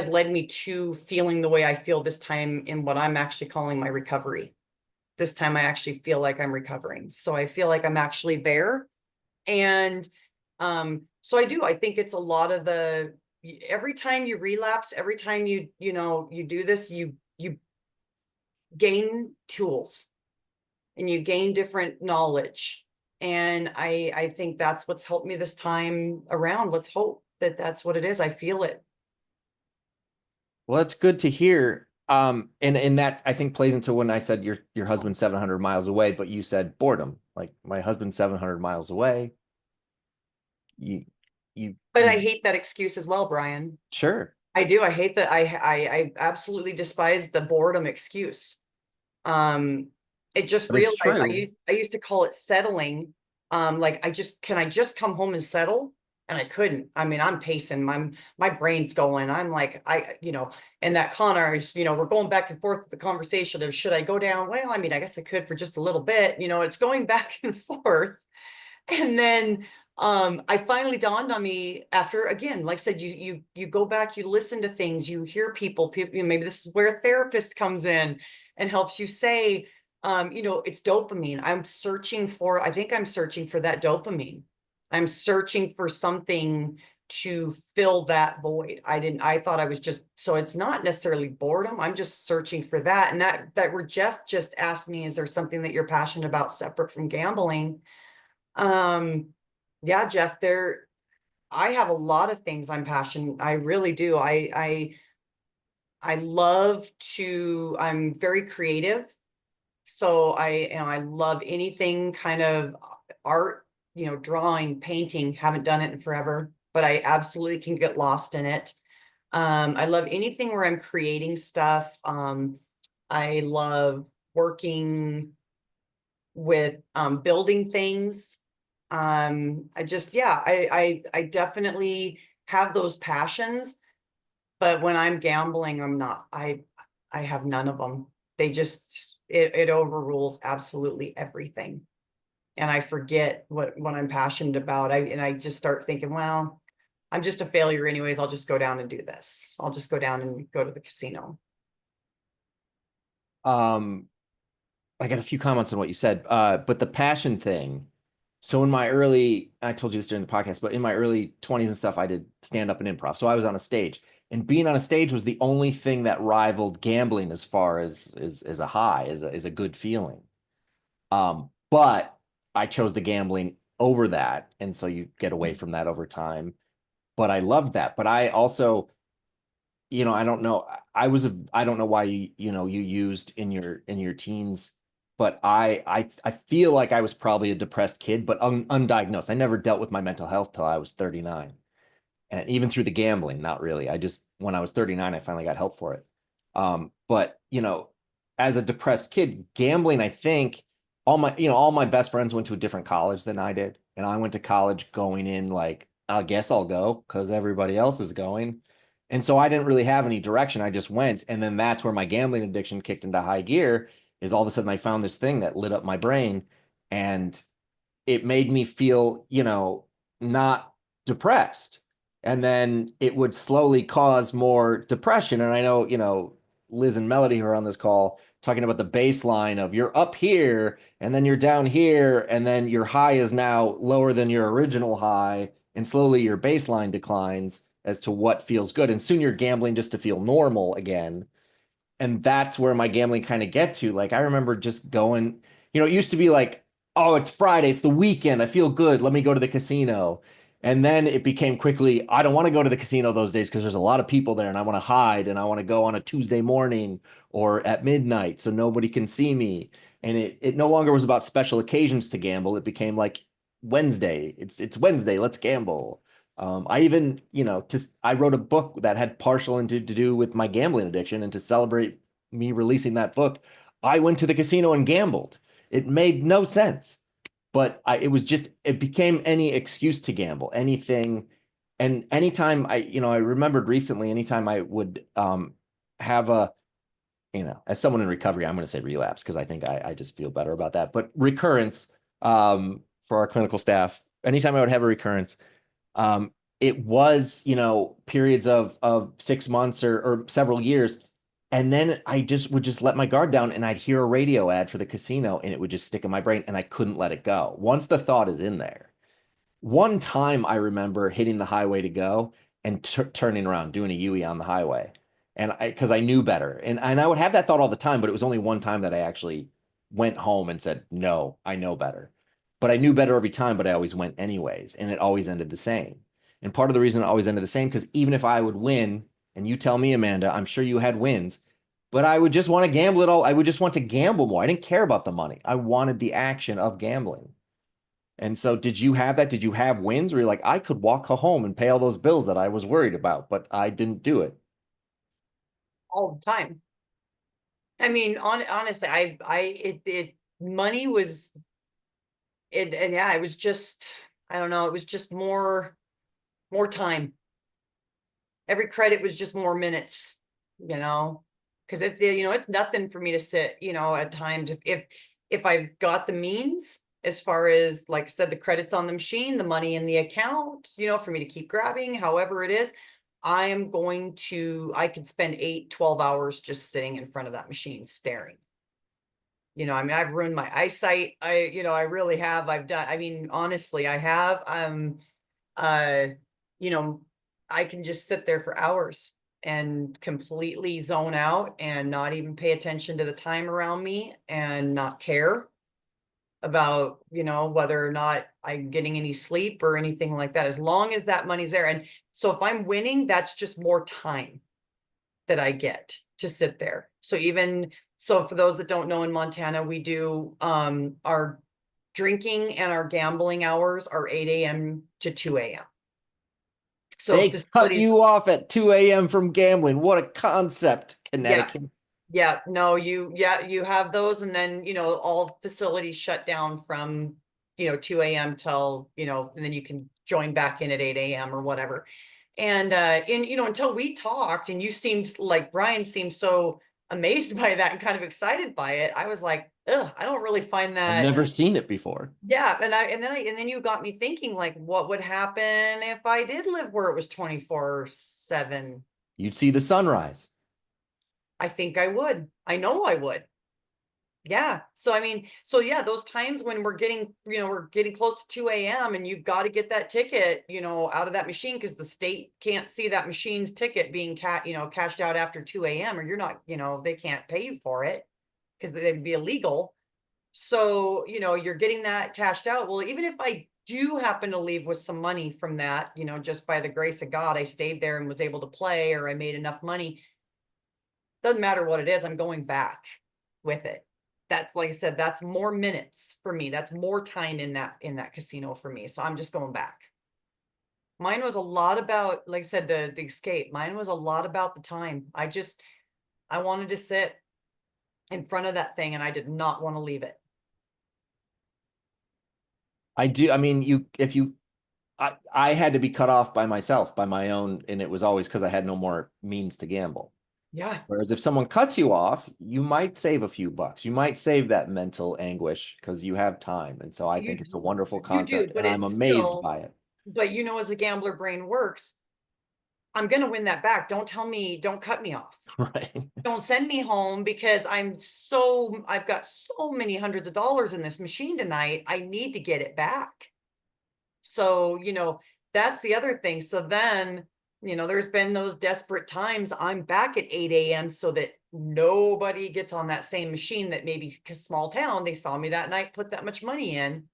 led me to feeling the way I feel this time in what I'm actually calling my recovery. This time I actually feel like I'm recovering. So I feel like I'm actually there. And so I think it's a lot of every time you relapse, every time you do this, you gain tools and you gain different knowledge. And I think that's what's helped me this time around. Let's hope that that's what it is. I feel it. Well, that's good to hear. And that I think plays into when I said your husband's 700 miles away, but you said boredom. Like my husband's 700 miles away. You, But I hate that excuse as well, Brian. Sure. I do. I hate that. I absolutely despise the boredom excuse. It just But it's realized true. I used to call it settling. Like can I just come home and settle? And I couldn't. I mean, I'm pacing, my brain's going. I'm like, and that Connor is, we're going back and forth with the conversation of should I go down? Well, I mean, I guess I could for just a little bit, it's going back and forth. And then I finally dawned on me after, again, like I said, you go back, you listen to things, you hear people, maybe this is where a therapist comes in and helps you say, it's dopamine. I think I'm searching for that dopamine. I'm searching for something to fill that void. I thought I was so it's not necessarily boredom. I'm just searching for that. And that where Jeff just asked me, is there something that you're passionate about separate from gambling? Yeah, Jeff, I have a lot of things I'm passionate. I really do. I'm very creative. So I love anything kind of art, drawing, painting, haven't done it in forever, but I absolutely can get lost in it. I love anything where I'm creating stuff. I love working with building things. I definitely have those passions, but when I'm gambling, I'm not. I have none of them. they just, it overrules absolutely everything. And I forget what I'm passionate about. I just start thinking, well, I'm just a failure anyways. I'll just go down and do this. I'll just go down and go to the casino. Um, I got a few comments on what you said, but the passion thing. So in my early, I told you this during the podcast, but in my early 20s and stuff, I did stand up and improv. So I was on a stage, and being on a stage was the only thing that rivaled gambling as far as a high, as a good feeling. But I chose the gambling over that, and so you get away from that over time. But I loved that. But I also, I don't know. I don't know why you used in your teens, but I feel like I was probably a depressed kid, but undiagnosed. I never dealt with my mental health till I was 39. And even through the gambling, not really. I just, when I was 39, I finally got help for it. But as a depressed kid, gambling, I think all my best friends went to a different college than I did. And I went to college going in like, I guess I'll go because everybody else is going. And so I didn't really have any direction. I just went. And then that's where my gambling addiction kicked into high gear, is all of a sudden I found this thing that lit up my brain, and it made me feel, not depressed. And then it would slowly cause more depression. And I know, Liz and Melody, who are on this call, talking about the baseline of you're up here and then you're down here, and then your high is now lower than your original high. And slowly your baseline declines as to what feels good. And soon you're gambling just to feel normal again. And that's where my gambling kind of get to. Like, I remember just going, it used to be like, oh, it's Friday, it's the weekend, I feel good, let me go to the casino. And then it became quickly, I don't want to go to the casino those days because there's a lot of people there and I want to hide, and I want to go on a Tuesday morning or at midnight so nobody can see me. And it no longer was about special occasions to gamble. It became like Wednesday. It's Wednesday, let's gamble. I even, I wrote a book that had partial to do with my gambling addiction, and to celebrate me releasing that book, I went to the casino and gambled. It made no sense, but it became any excuse to gamble, anything. And anytime I remembered recently, anytime I would have as someone in recovery, I'm going to say relapse because I think I just feel better about that. But recurrence, for our clinical staff, anytime I would have a recurrence, it was, periods of 6 months or several years. And then I would just let my guard down, and I'd hear a radio ad for the casino, and it would just stick in my brain, and I couldn't let it go. Once the thought is in there. One time I remember hitting the highway to go and turning around, doing a U-turn on the highway. And because I knew better. And I would have that thought all the time, but it was only one time that I actually went home and said, no, I know better. But I knew better every time, but I always went anyways. And it always ended the same. And part of the reason it always ended the same, because even if I would win, and you tell me, Amanda, I'm sure you had wins, but I would just want to gamble it all. I would just want to gamble more. I didn't care about the money. I wanted the action of gambling. And so did you have that? Did you have wins where you're like, I could walk home and pay all those bills that I was worried about, but I didn't do it? All the time. I mean, honestly, money was it, and yeah, it was just, I don't know, it was just more time. Every credit was just more minutes, because it's nothing for me to sit, at times if I've got the means, as far as, like I said, the credits on the machine, the money in the account, for me to keep grabbing, however it is, I could spend 8-12 hours just sitting in front of that machine staring. I've ruined my eyesight. I really have. Honestly, I have. I can just sit there for hours and completely zone out and not even pay attention to the time around me and not care about, whether or not I'm getting any sleep or anything like that, as long as that money's there. And so if I'm winning, that's just more time that I get to sit there. So for those that don't know, in Montana, we do, our drinking and our gambling hours are 8 a.m. to 2 a.m. So they cut you off at 2 a.m. from gambling. What a concept, Connecticut. Yeah, no, you have those, and then, all facilities shut down from, 2 a.m. till, and then you can join back in at 8 a.m. or whatever. And until we talked, and you seemed like Brian seemed so amazed by that and kind of excited by it. I was like, ugh, I don't really find I've that. never seen it before. Yeah, and then you got me thinking, like, what would happen if I did live where it was 24/7? You'd see the sunrise. I think I would. I know I would. Yeah. So I mean, so yeah, those times when we're getting close to 2 a.m. and you've got to get that ticket, out of that machine because the state can't see that machine's ticket being cashed out after 2 a.m. or you're not, they can't pay you for it because they'd be illegal. So, you're getting that cashed out. Well, even if I do happen to leave with some money from that, just by the grace of God, I stayed there and was able to play or I made enough money. Doesn't matter what it is, I'm going back with it. That's like I said, that's more minutes for me. That's more time in that casino for me. So I'm just going back. Mine was a lot about, like I said, the escape. Mine was a lot about the time. I wanted to sit in front of that thing and I did not want to leave it. I do. I mean, I had to be cut off by myself, by my own, and it was always because I had no more means to gamble. Yeah. Whereas if someone cuts you off, you might save a few bucks. You might save that mental anguish because you have time. And so I You think it's a wonderful you do, concept, but and I'm it's amazed still, by it. but as a gambler brain works, I'm gonna win that back. Don't cut me off. Right. Don't send me home because I've got so many hundreds of dollars in this machine tonight. I need to get it back. So, that's the other thing. So then, there's been those desperate times I'm back at 8 a.m. so that nobody gets on that same machine that maybe because small town, they saw me that night, put that much money in.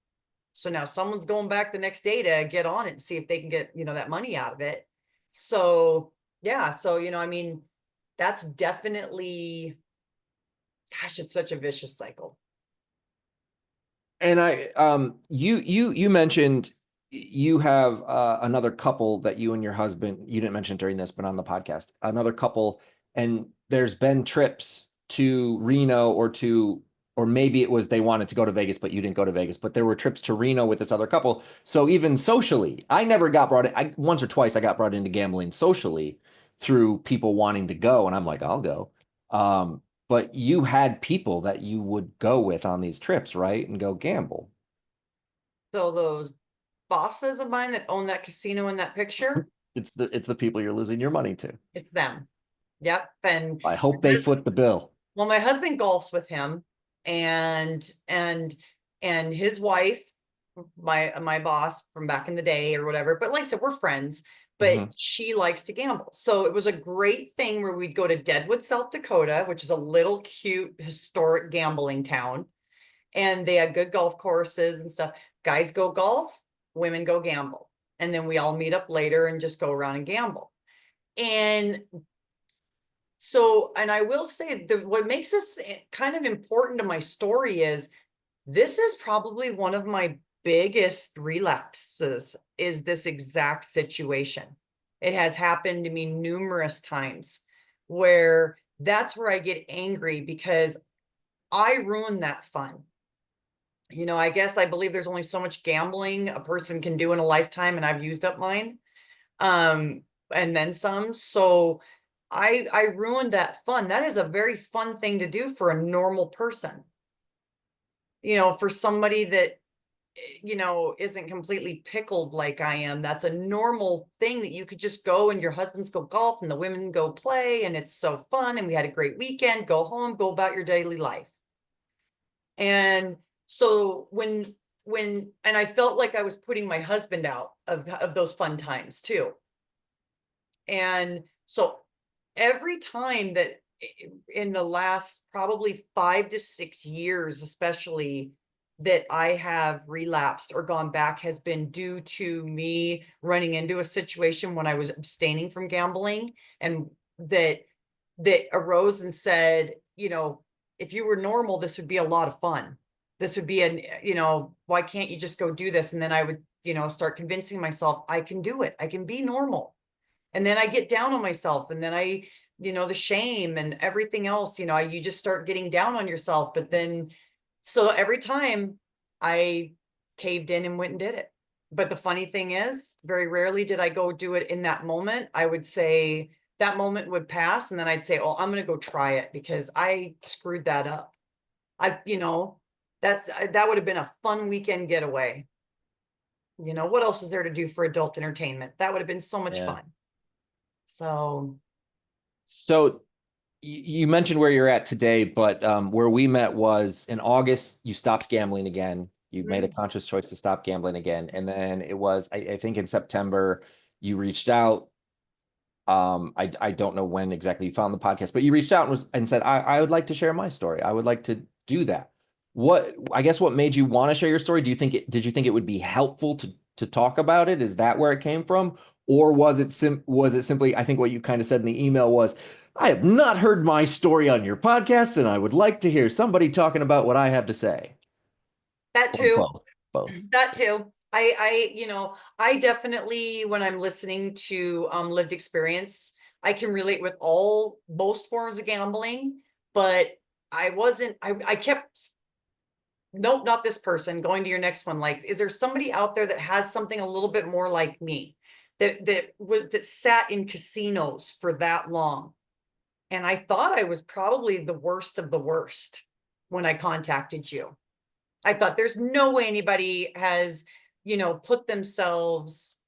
So now someone's going back the next day to get on it and see if they can get, that money out of it. So yeah, so I mean, that's definitely, gosh, it's such a vicious cycle. And you mentioned you have another couple that you and your husband, you didn't mention during this, but on the podcast, another couple, and there's been trips to Reno or maybe it was they wanted to go to Vegas, but you didn't go to Vegas, but there were trips to Reno with this other couple. So even socially, I never got brought in. Once or twice I got brought into gambling socially through people wanting to go, and I'm like, I'll go. But you had people that you would go with on these trips, right? And go gamble. So those bosses of mine that own that casino in that picture, It's the people you're losing your money to. it's them. Yep. And I hope they foot the bill. well, my husband golfs with him and his wife, my boss from back in the day or whatever. But like I said, we're friends, but Mhm. she likes to gamble. So it was a great thing where we'd go to Deadwood, South Dakota, which is a little cute historic gambling town. And they had good golf courses and stuff. Guys go golf, women go gamble. And then we all meet up later and just go around and gamble. And so, and I will say what makes this kind of important to my story is this is probably one of my biggest relapses is this exact situation. It has happened to me numerous times where that's where I get angry because I ruined that fun. I guess I believe there's only so much gambling a person can do in a lifetime, and I've used up mine. Um, and then some. So I ruined that fun. That is a very fun thing to do for a normal person. For somebody that isn't completely pickled like I am. That's a normal thing that you could just go and your husbands go golf and the women go play and it's so fun and we had a great weekend, go home, go about your daily life. And so and I felt like I was putting my husband out of those fun times too. And so every time that in the last probably 5 to 6 years, especially that I have relapsed or gone back has been due to me running into a situation when I was abstaining from gambling and that arose and said, if you were normal, this would be a lot of fun. This would be why can't you just go do this? And then I would, start convincing myself I can do it. I can be normal. And then I get down on myself and then the shame and everything else, you just start getting down on yourself. But then, so every time I caved in and went and did it. But the funny thing is, very rarely did I go do it in that moment. I would say that moment would pass and then I'd say, oh, I'm going to go try it because I screwed that up. That would have been a fun weekend getaway. What else is there to do for adult entertainment? That would have been so much Yeah. fun. So So you mentioned where you're at today, but where we met was in August, you stopped gambling again. You made a conscious choice to stop gambling again. And then it was, I think in September, you reached out. I don't know when exactly you found the podcast, but you reached out and said, I would like to share my story. I would like to do that. What made you want to share your story? Did you think it would be helpful to talk about it? Is that where it came from? Or was it simply, I think what you kind of said in the email was, I have not heard my story on your podcast, and I would like to hear somebody talking about what I have to say. that Or too. both. That too. I definitely, when I'm listening to lived experience, I can relate with most forms of gambling, but I kept, nope, not this person, going to your next one. Like, is there somebody out there that has something a little bit more like me that sat in casinos for that long? And I thought I was probably the worst of the worst when I contacted you. I thought there's no way anybody has, put themselves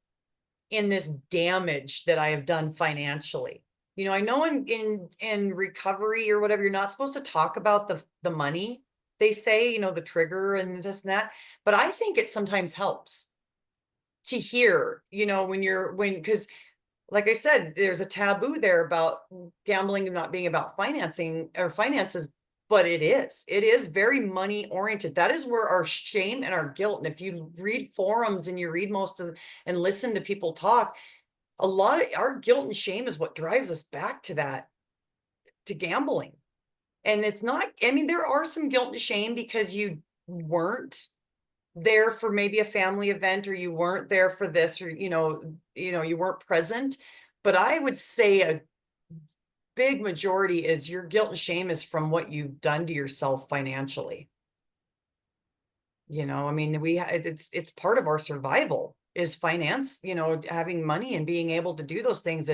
in this damage that I have done financially. I know in recovery or whatever, you're not supposed to talk about the money. They say, the trigger and this and that. But I think it sometimes helps to hear, because like I said, there's a taboo there about gambling and not being about financing or finances, but it is very money oriented. That is where our shame and our guilt. And if you read forums and you read and listen to people talk, a lot of our guilt and shame is what drives us back to gambling. And it's not, there are some guilt and shame because you weren't there for maybe a family event, or you weren't there for this, or you weren't present. But I would say a big majority is your guilt and shame is from what you've done to yourself financially. It's part of our survival is finance, having money and being able to do those things.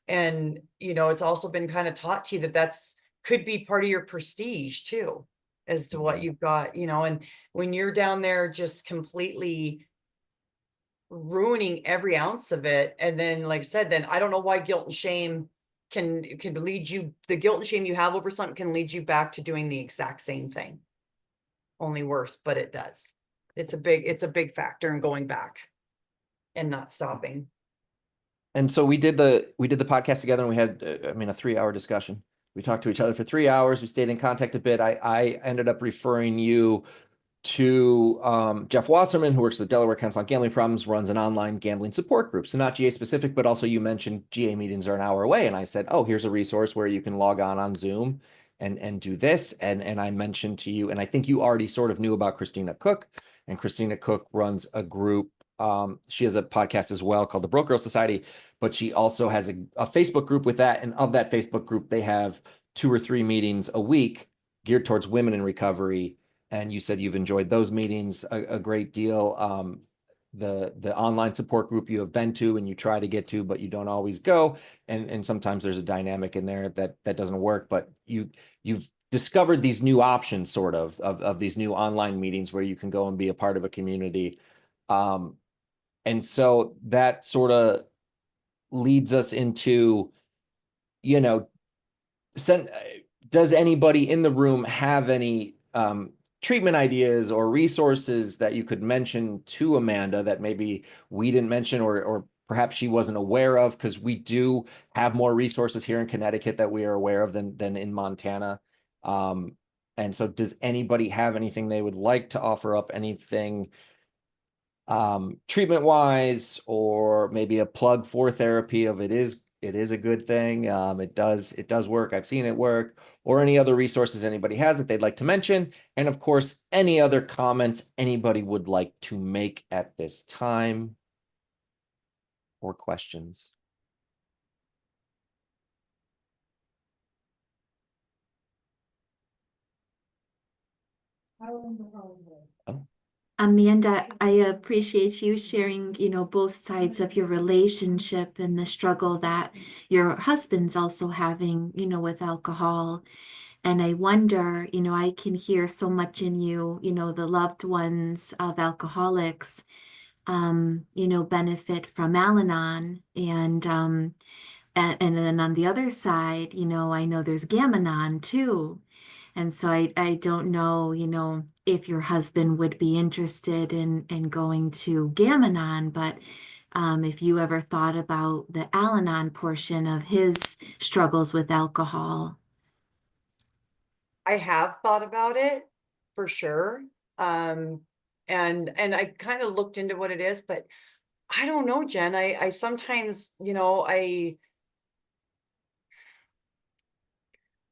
And it's also been kind of taught to you that that's could be part of your prestige too, as to what you've got, and when you're down there just completely ruining every ounce of it. And then, like I said, then I don't know why guilt and shame can lead you, the guilt and shame you have over something can lead you back to doing the exact same thing, only worse, but it does. It's a big factor in going back and not stopping. And so we did the podcast together, and we had a 3-hour discussion. We talked to each other for 3 hours. We stayed in contact a bit. I ended up referring you to Jeff Wasserman, who works at the Delaware Council on Gambling Problems, runs an online gambling support group. So not GA specific, but also you mentioned GA meetings are an hour away. And I said, oh, here's a resource where you can log on Zoom and do this. And I mentioned to you, and I think you already sort of knew about Christina Cook. And Christina Cook runs a group. She has a podcast as well called the Broke Girl Society, but she also has a Facebook group with that. And of that Facebook group, they have 2 or 3 meetings a week geared towards women in recovery. And you said you've enjoyed those meetings a great deal. The online support group you have been to and you try to get to, but you don't always go. And sometimes there's a dynamic in there that doesn't work, but you've discovered these new options sort of these new online meetings where you can go and be a part of a community. And so that sort of leads us into, does anybody in the room have any treatment ideas or resources that you could mention to Amanda that maybe we didn't mention, or perhaps she wasn't aware of? Because we do have more resources here in Connecticut that we are aware of than in Montana. And so does anybody have anything they would like to offer up, anything treatment wise, or maybe a plug for therapy of it is a good thing. It does work. I've seen it work, or any other resources anybody has that they'd like to mention. And of course, any other comments anybody would like to make at this time or questions. Oh. Amanda, I appreciate you sharing, both sides of your relationship and the struggle that your husband's also having, with alcohol. And I wonder, I can hear so much in you, the loved ones of alcoholics, benefit from Al-Anon. And then on the other side, I know there's Gam-Anon too. And so I don't know, if your husband would be interested in going to Gam-Anon, but if you ever thought about the Al-Anon portion of his struggles with alcohol. I have thought about it for sure. Um, and I kind of looked into what it is, but I don't know, Jen. I sometimes,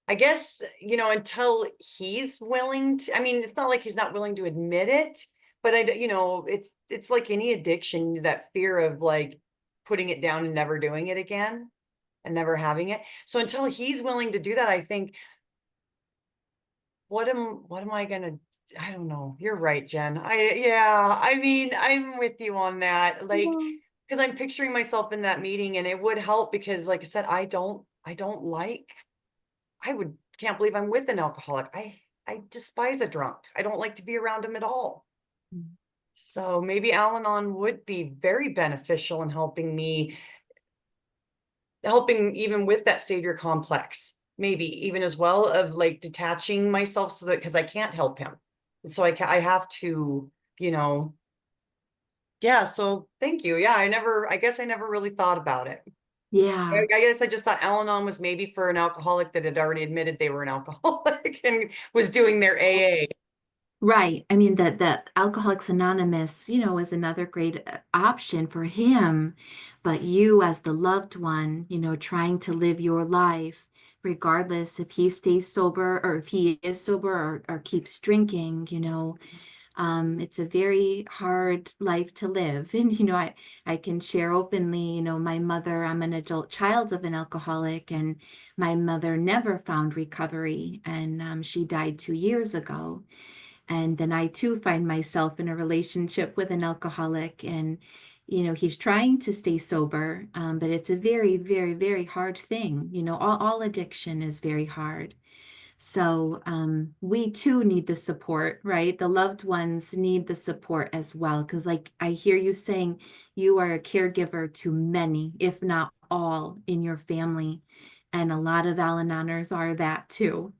I guess, until he's willing to, I mean, it's not like he's not willing to admit it, but it's like any addiction, that fear of like putting it down and never doing it again and never having it. So until he's willing to do that, I think, what am I gonna, I don't know. You're right, Jen. Yeah, I mean, I'm with you on that. Like, because I'm picturing myself in that meeting, and it would help because, like I said, I don't like, can't believe I'm with an alcoholic. I despise a drunk. I don't like to be around him at all. Mm. So maybe Al-Anon would be very beneficial in helping even with that savior complex, maybe even as well, of like detaching myself so that, because I can't help him. So I have to, yeah. So thank you. Yeah, I guess I never really thought about it. Yeah. I guess I just thought Al-Anon was maybe for an alcoholic that had already admitted they were an alcoholic and was doing their AA. Right. I mean, the Alcoholics Anonymous, is another great option for him. But you, as the loved one, trying to live your life, regardless if he stays sober or if he is sober or keeps drinking, it's a very hard life to live. And, I can share openly, my mother, I'm an adult child of an alcoholic, and my mother never found recovery. And she died 2 years ago. And then I too find myself in a relationship with an alcoholic, and he's trying to stay sober, but it's a very, very, very hard thing. All addiction is very hard. So we too need the support, right? The loved ones need the support as well. Because, like I hear you saying, you are a caregiver to many, if not all, in your family. And a lot of Al-Anoners are that too.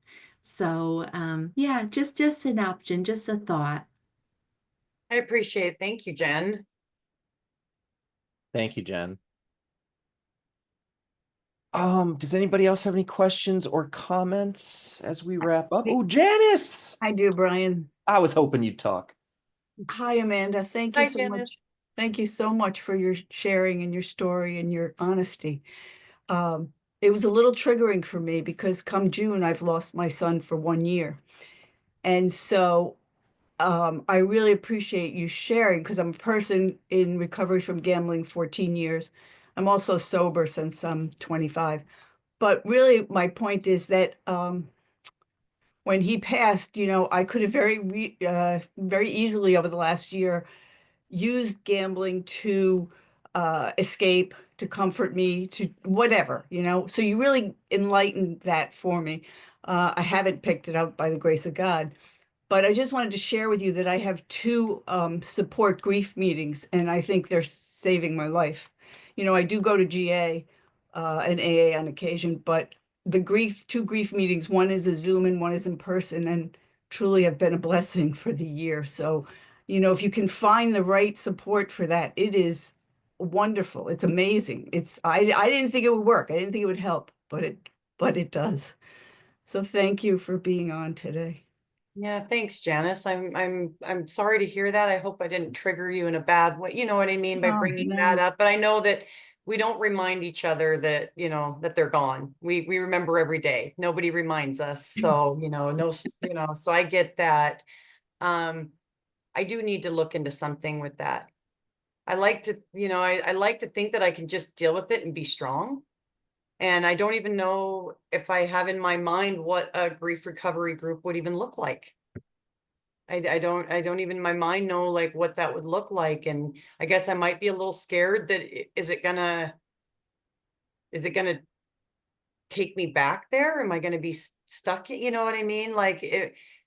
So yeah, just an option, just a thought. I appreciate it. Thank you, Jen. Thank you, Jen. Does anybody else have any questions or comments as we wrap up? Oh, Janice! I do, Brian. I was hoping you'd talk. Hi, Amanda. Thank you Hi, so Janice. much. Thank you so much for your sharing and your story and your honesty. It was a little triggering for me because come June, I've lost my son for 1 year. And so I really appreciate you sharing because I'm a person in recovery from gambling 14 years. I'm also sober since I'm 25. But really, my point is that when he passed, I could have very easily over the last year used gambling to escape, to comfort me, to whatever, So you really enlightened that for me. I haven't picked it up by the grace of God. But I just wanted to share with you that I have two support grief meetings, and I think they're saving my life. I do go to GA and AA on occasion, but the two grief meetings, one is a Zoom and one is in person, and truly have been a blessing for the year. So, if you can find the right support for that, it is wonderful. It's amazing. I didn't think it would work. I didn't think it would help, but it does. So thank you for being on today. Yeah, thanks, Janice. I'm sorry to hear that. I hope I didn't trigger you in a bad way. You know what I mean by Oh, bringing no. that up. But I know that we don't remind each other that, that they're gone. We remember every day. Nobody reminds us. So, no, so I get that. I do need to look into something with that. I like to, I like to think that I can just deal with it and be strong. And I don't even know if I have in my mind what a grief recovery group would even look like. I don't even in my mind know like what that would look like. And I guess I might be a little scared that is it gonna take me back there? Am I gonna be stuck? You know what I mean? Like,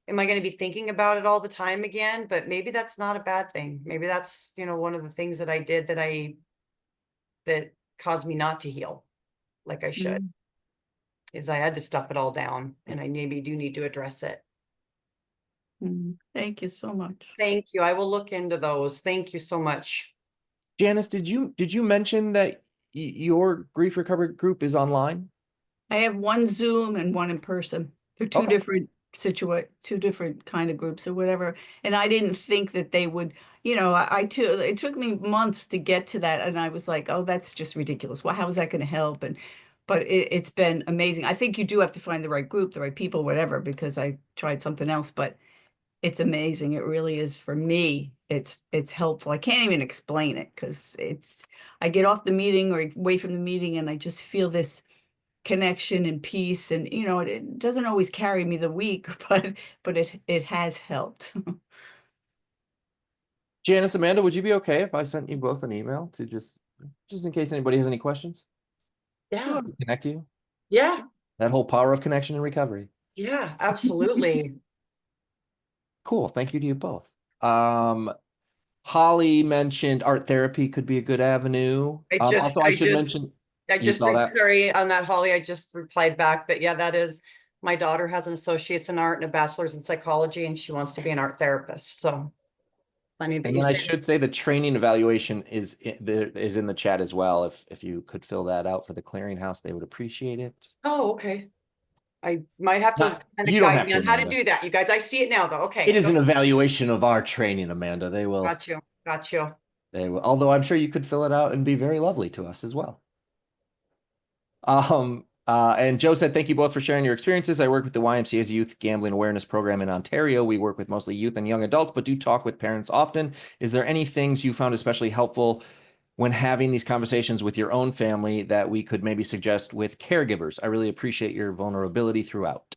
am I gonna be thinking about it all the time again? But maybe that's not a bad thing. Maybe that's, one of the things that I did that caused me not to heal like I should, Mm. is I had to stuff it all down, and I maybe do need to address it. Thank you so much. Thank you. I will look into those. Thank you so much. Janice, did you mention that your grief recovery group is online? I have one Zoom and one in person. They're two Okay. two different kind of groups or whatever. And I didn't think that they would, it took me months to get to that. And I was like, oh, that's just ridiculous. Well, how is that going to help? But it's been amazing. I think you do have to find the right group, the right people, whatever, because I tried something else, but it's amazing. It really is for me. It's helpful. I can't even explain it because I get off the meeting or away from the meeting and I just feel this connection and peace. And it doesn't always carry me the week, but it has helped. Janice, Amanda, would you be okay if I sent you both an email to just in case anybody has any questions? Yeah. Connect you. Yeah. That whole power of connection and recovery. Yeah, absolutely. Cool. Thank you to you both. Holly mentioned art therapy could be a good avenue. Also, I should mention you saw that. Sorry on that, Holly, I just replied back, but yeah, that is, my daughter has an associate's in art and a bachelor's in psychology, and she wants to be an art therapist. So funny that And you then I said. should say the training evaluation is in the chat as well. If you could fill that out for the clearinghouse, they would appreciate it. Oh, okay. I might have to kind You of don't guide have me to, on how to Amanda. do that, you guys. I see it now, though. Okay. It is an evaluation of our training, Amanda. They will. Got you. Got you. They will. Although I'm sure you could fill it out and be very lovely to us as well. And Joe said, thank you both for sharing your experiences. I work with the YMCA's Youth Gambling Awareness Program in Ontario. We work with mostly youth and young adults, but do talk with parents often. Is there any things you found especially helpful when having these conversations with your own family that we could maybe suggest with caregivers? I really appreciate your vulnerability throughout.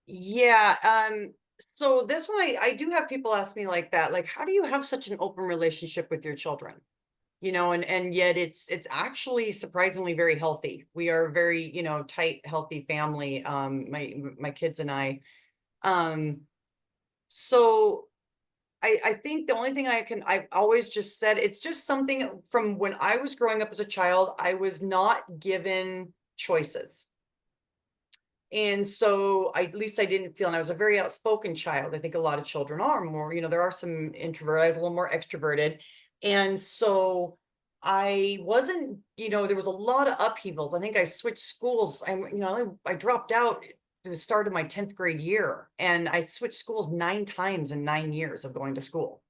Yeah. So this one, I do have people ask me like that, like, how do you have such an open relationship with your children? And yet it's actually surprisingly very healthy. We are a very, tight, healthy family. My kids and I. So I think the only thing I've always just said, it's just something from when I was growing up as a child, I was not given choices. And so at least I didn't feel, and I was a very outspoken child. I think a lot of children are more, there are some introverted, I was a little more extroverted. And so I wasn't, there was a lot of upheavals. I think I switched schools. I dropped out at the start of my 10th grade year, and I switched schools 9 times in 9 years of going to school.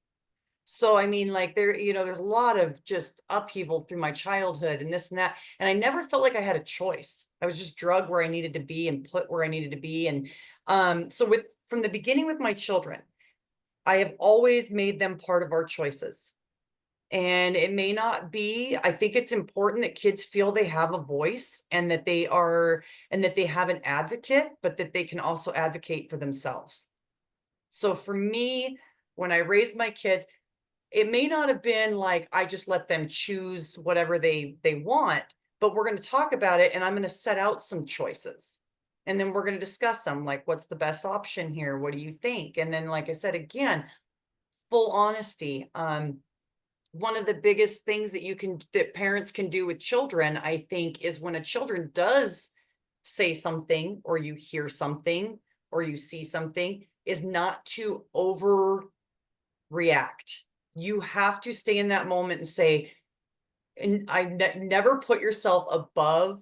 So, I mean, like there's a lot of just upheaval through my childhood and this and that. And I never felt like I had a choice. I was just drugged where I needed to be and put where I needed to be. And so from the beginning with my children, I have always made them part of our choices. And it may not be, I think it's important that kids feel they have a voice and that they have an advocate, but that they can also advocate for themselves. So for me, when I raised my kids, it may not have been like I just let them choose whatever they want, but we're going to talk about it, and I'm going to set out some choices, and then we're going to discuss them, like, what's the best option here? What do you think? And then, like I said, again, full honesty. One of the biggest things that parents can do with children, I think, is when a children does say something, or you hear something, or you see something, is not to overreact. You have to stay in that moment and say, and never put yourself above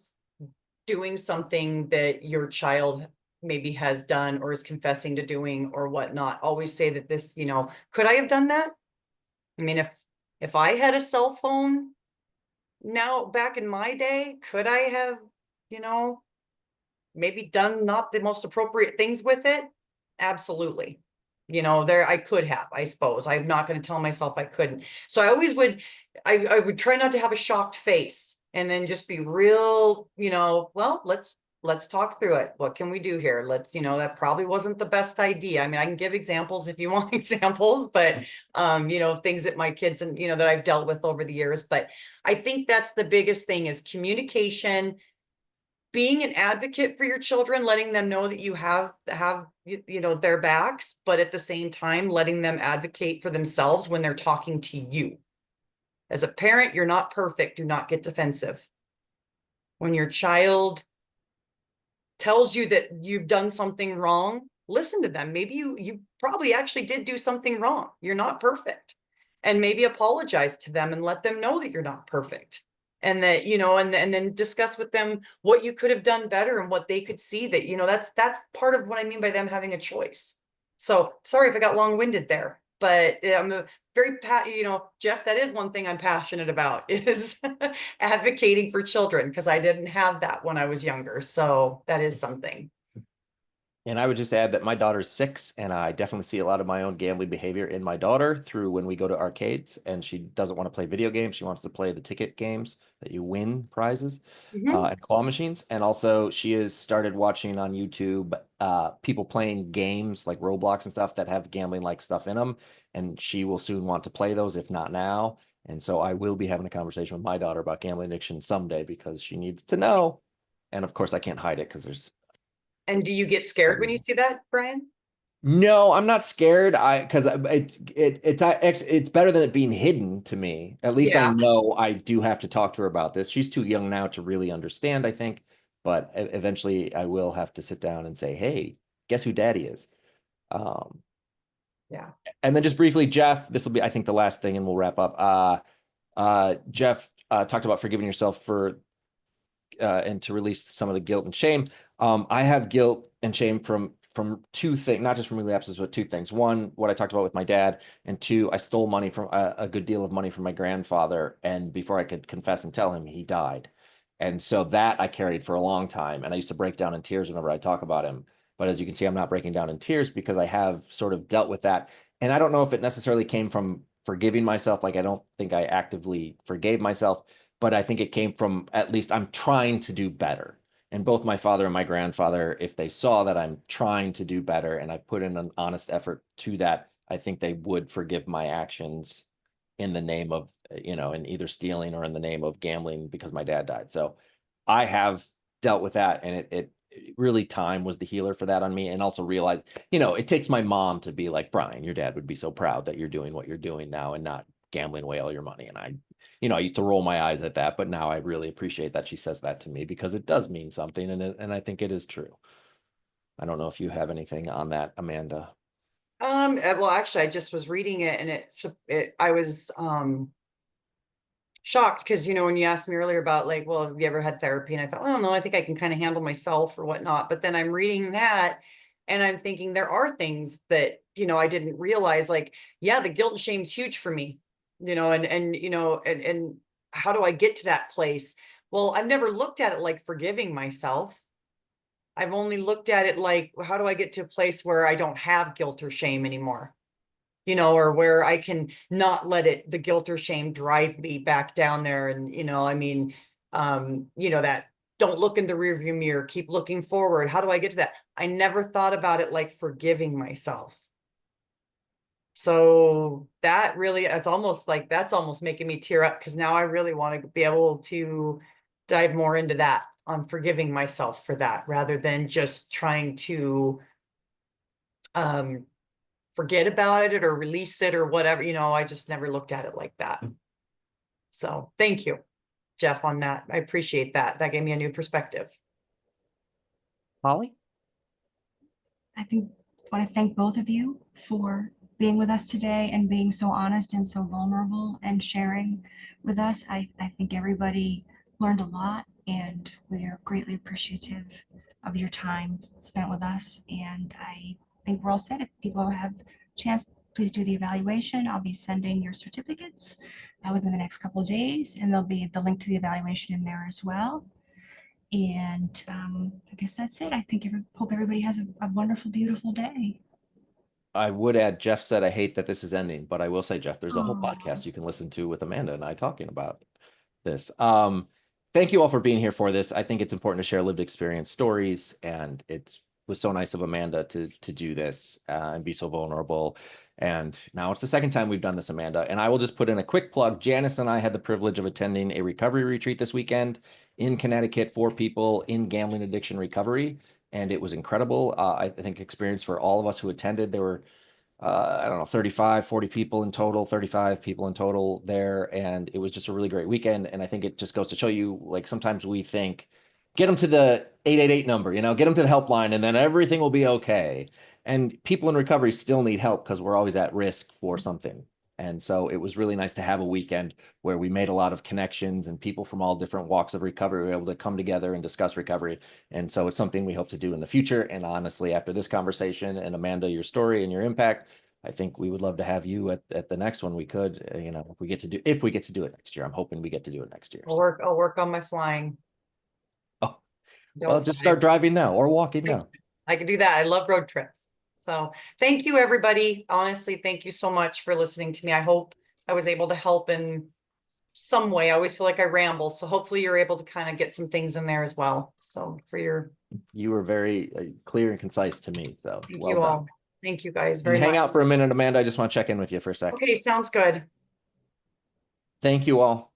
doing something that your child maybe has done or is confessing to doing or whatnot. Always say that this, could I have done that? I mean, if I had a cell phone now back in my day, could I have, maybe done not the most appropriate things with it? Absolutely. I could have, I suppose. I'm not going to tell myself I couldn't. So I always would, I would try not to have a shocked face, and then just be real, well, let's let's talk through it. What can we do here? Let's, that probably wasn't the best idea. I mean, I can give examples if you want examples, but, things that my kids and, that I've dealt with over the years. But I think that's the biggest thing is communication, being an advocate for your children, letting them know that you have their backs, but at the same time, letting them advocate for themselves when they're talking to you. As a parent, you're not perfect. Do not get defensive. When your child tells you that you've done something wrong, listen to them. Maybe you probably actually did do something wrong. You're not perfect. And maybe apologize to them and let them know that you're not perfect. And that, and then discuss with them what you could have done better and what they could see that, that's part of what I mean by them having a choice. So sorry if I got long-winded there, but I'm a very, Jeff, that is one thing I'm passionate about is advocating for children because I didn't have that when I was younger. So that is something. And I would just add that my daughter's 6, and I definitely see a lot of my own gambling behavior in my daughter through when we go to arcades, and she doesn't want to play video games. She wants to play the ticket games that you win prizes and claw machines. And also she has started watching on YouTube people playing games like Roblox and stuff that have gambling like stuff in them. And she will soon want to play those, if not now. And so I will be having a conversation with my daughter about gambling addiction someday because she needs to know. And of course I can't hide it because there's. And do you get scared when you see that, Brian? No, I'm not scared. Because it's better than it being hidden to me. At least I know I do have to talk to her about this. She's too young now to really understand, I think. But eventually I will have to sit down and say, hey, guess who daddy is? Yeah. And then just briefly, Jeff, this will be, I think, the last thing and we'll wrap up. Jeff talked about forgiving yourself for and to release some of the guilt and shame. I have guilt and shame from 2 things, not just from relapses, but 2 things. One, what I talked about with my dad, and 2, I stole money from a good deal of money from my grandfather. And before I could confess and tell him, he died. And so that I carried for a long time. And I used to break down in tears whenever I talk about him. But as you can see, I'm not breaking down in tears because I have sort of dealt with that. And I don't know if it necessarily came from forgiving myself. Like, I don't think I actively forgave myself, but I think it came from, at least I'm trying to do better. And both my father and my grandfather, if they saw that I'm trying to do better and I've put in an honest effort to that, I think they would forgive my actions in the name of, in either stealing or in the name of gambling because my dad died. So I have dealt with that, and it really, time was the healer for that on me. And also realized, it takes my mom to be like, Brian, your dad would be so proud that you're doing what you're doing now and not gambling away all your money. And I used to roll my eyes at that, but now I really appreciate that she says that to me because it does mean something. And I think it is true. I don't know if you have anything on that, Amanda. Well, actually, I just was reading it and I was shocked because, when you asked me earlier about like, well, have you ever had therapy? And I thought, oh, no, I think I can kind of handle myself or whatnot. But then I'm reading that and I'm thinking there are things that, I didn't realize, like, yeah, the guilt and shame is huge for me, and how do I get to that place? Well, I've never looked at it like forgiving myself. I've only looked at it like, how do I get to a place where I don't have guilt or shame anymore? Or where I can not let the guilt or shame drive me back down there. And, that don't look in the rearview mirror, keep looking forward. How do I get to that? I never thought about it like forgiving myself. So that really, that's almost making me tear up because now I really want to be able to dive more into that on forgiving myself for that rather than just trying to forget about it or release it or whatever. I just never looked at it like that. So thank you, Jeff, on that. I appreciate that. That gave me a new perspective. Holly? I want to thank both of you for being with us today and being so honest and so vulnerable and sharing with us. I think everybody learned a lot, and we are greatly appreciative of your time spent with us. And I think we're all set. If people have a chance, please do the evaluation. I'll be sending your certificates within the next couple of days, and there'll be the link to the evaluation in there as well. And I guess that's it. I hope everybody has a wonderful, beautiful day. I would add, Jeff said, I hate that this is ending, but I will say, Jeff, there's a whole podcast you can listen to with Amanda and I talking about this. thank you all for being here for this. I think it's important to share lived experience stories, and it was so nice of Amanda to do this and be so vulnerable. And now it's the second time we've done this, Amanda. And I will just put in a quick plug. Janice and I had the privilege of attending a recovery retreat this weekend in Connecticut for people in gambling addiction recovery. And it was incredible. I think experience for all of us who attended. There were I don't know, 35, 40 people in total, 35 people in total there. And it was just a really great weekend. And I think it just goes to show you, like, sometimes we think, get them to the 888 number, you know, get them to the helpline, and then everything will be okay. And people in recovery still need help because we're always at risk for something. And so it was really nice to have a weekend where we made a lot of connections, and people from all different walks of recovery were able to come together and discuss recovery. And so it's something we hope to do in the future. And honestly, after this conversation and Amanda, your story and your impact, I think we would love to have you at the next one we could, you know, if we get to do it next year. I'm hoping we get to do it next year. I'll work on my flying. Oh, Don't well, just fly. start driving now or walking now. I can do that. I love road trips. So thank you, everybody. Honestly, thank you so much for listening to me. I hope I was able to help in some way. I always feel like I ramble. So hopefully you're able to kind of get some things in there as well. So You were very clear and concise to me. So thank well you done. all. Thank you guys And very hang much. out for a minute, Amanda. I just want to check in with you for a second. Okay, sounds good. Thank you all.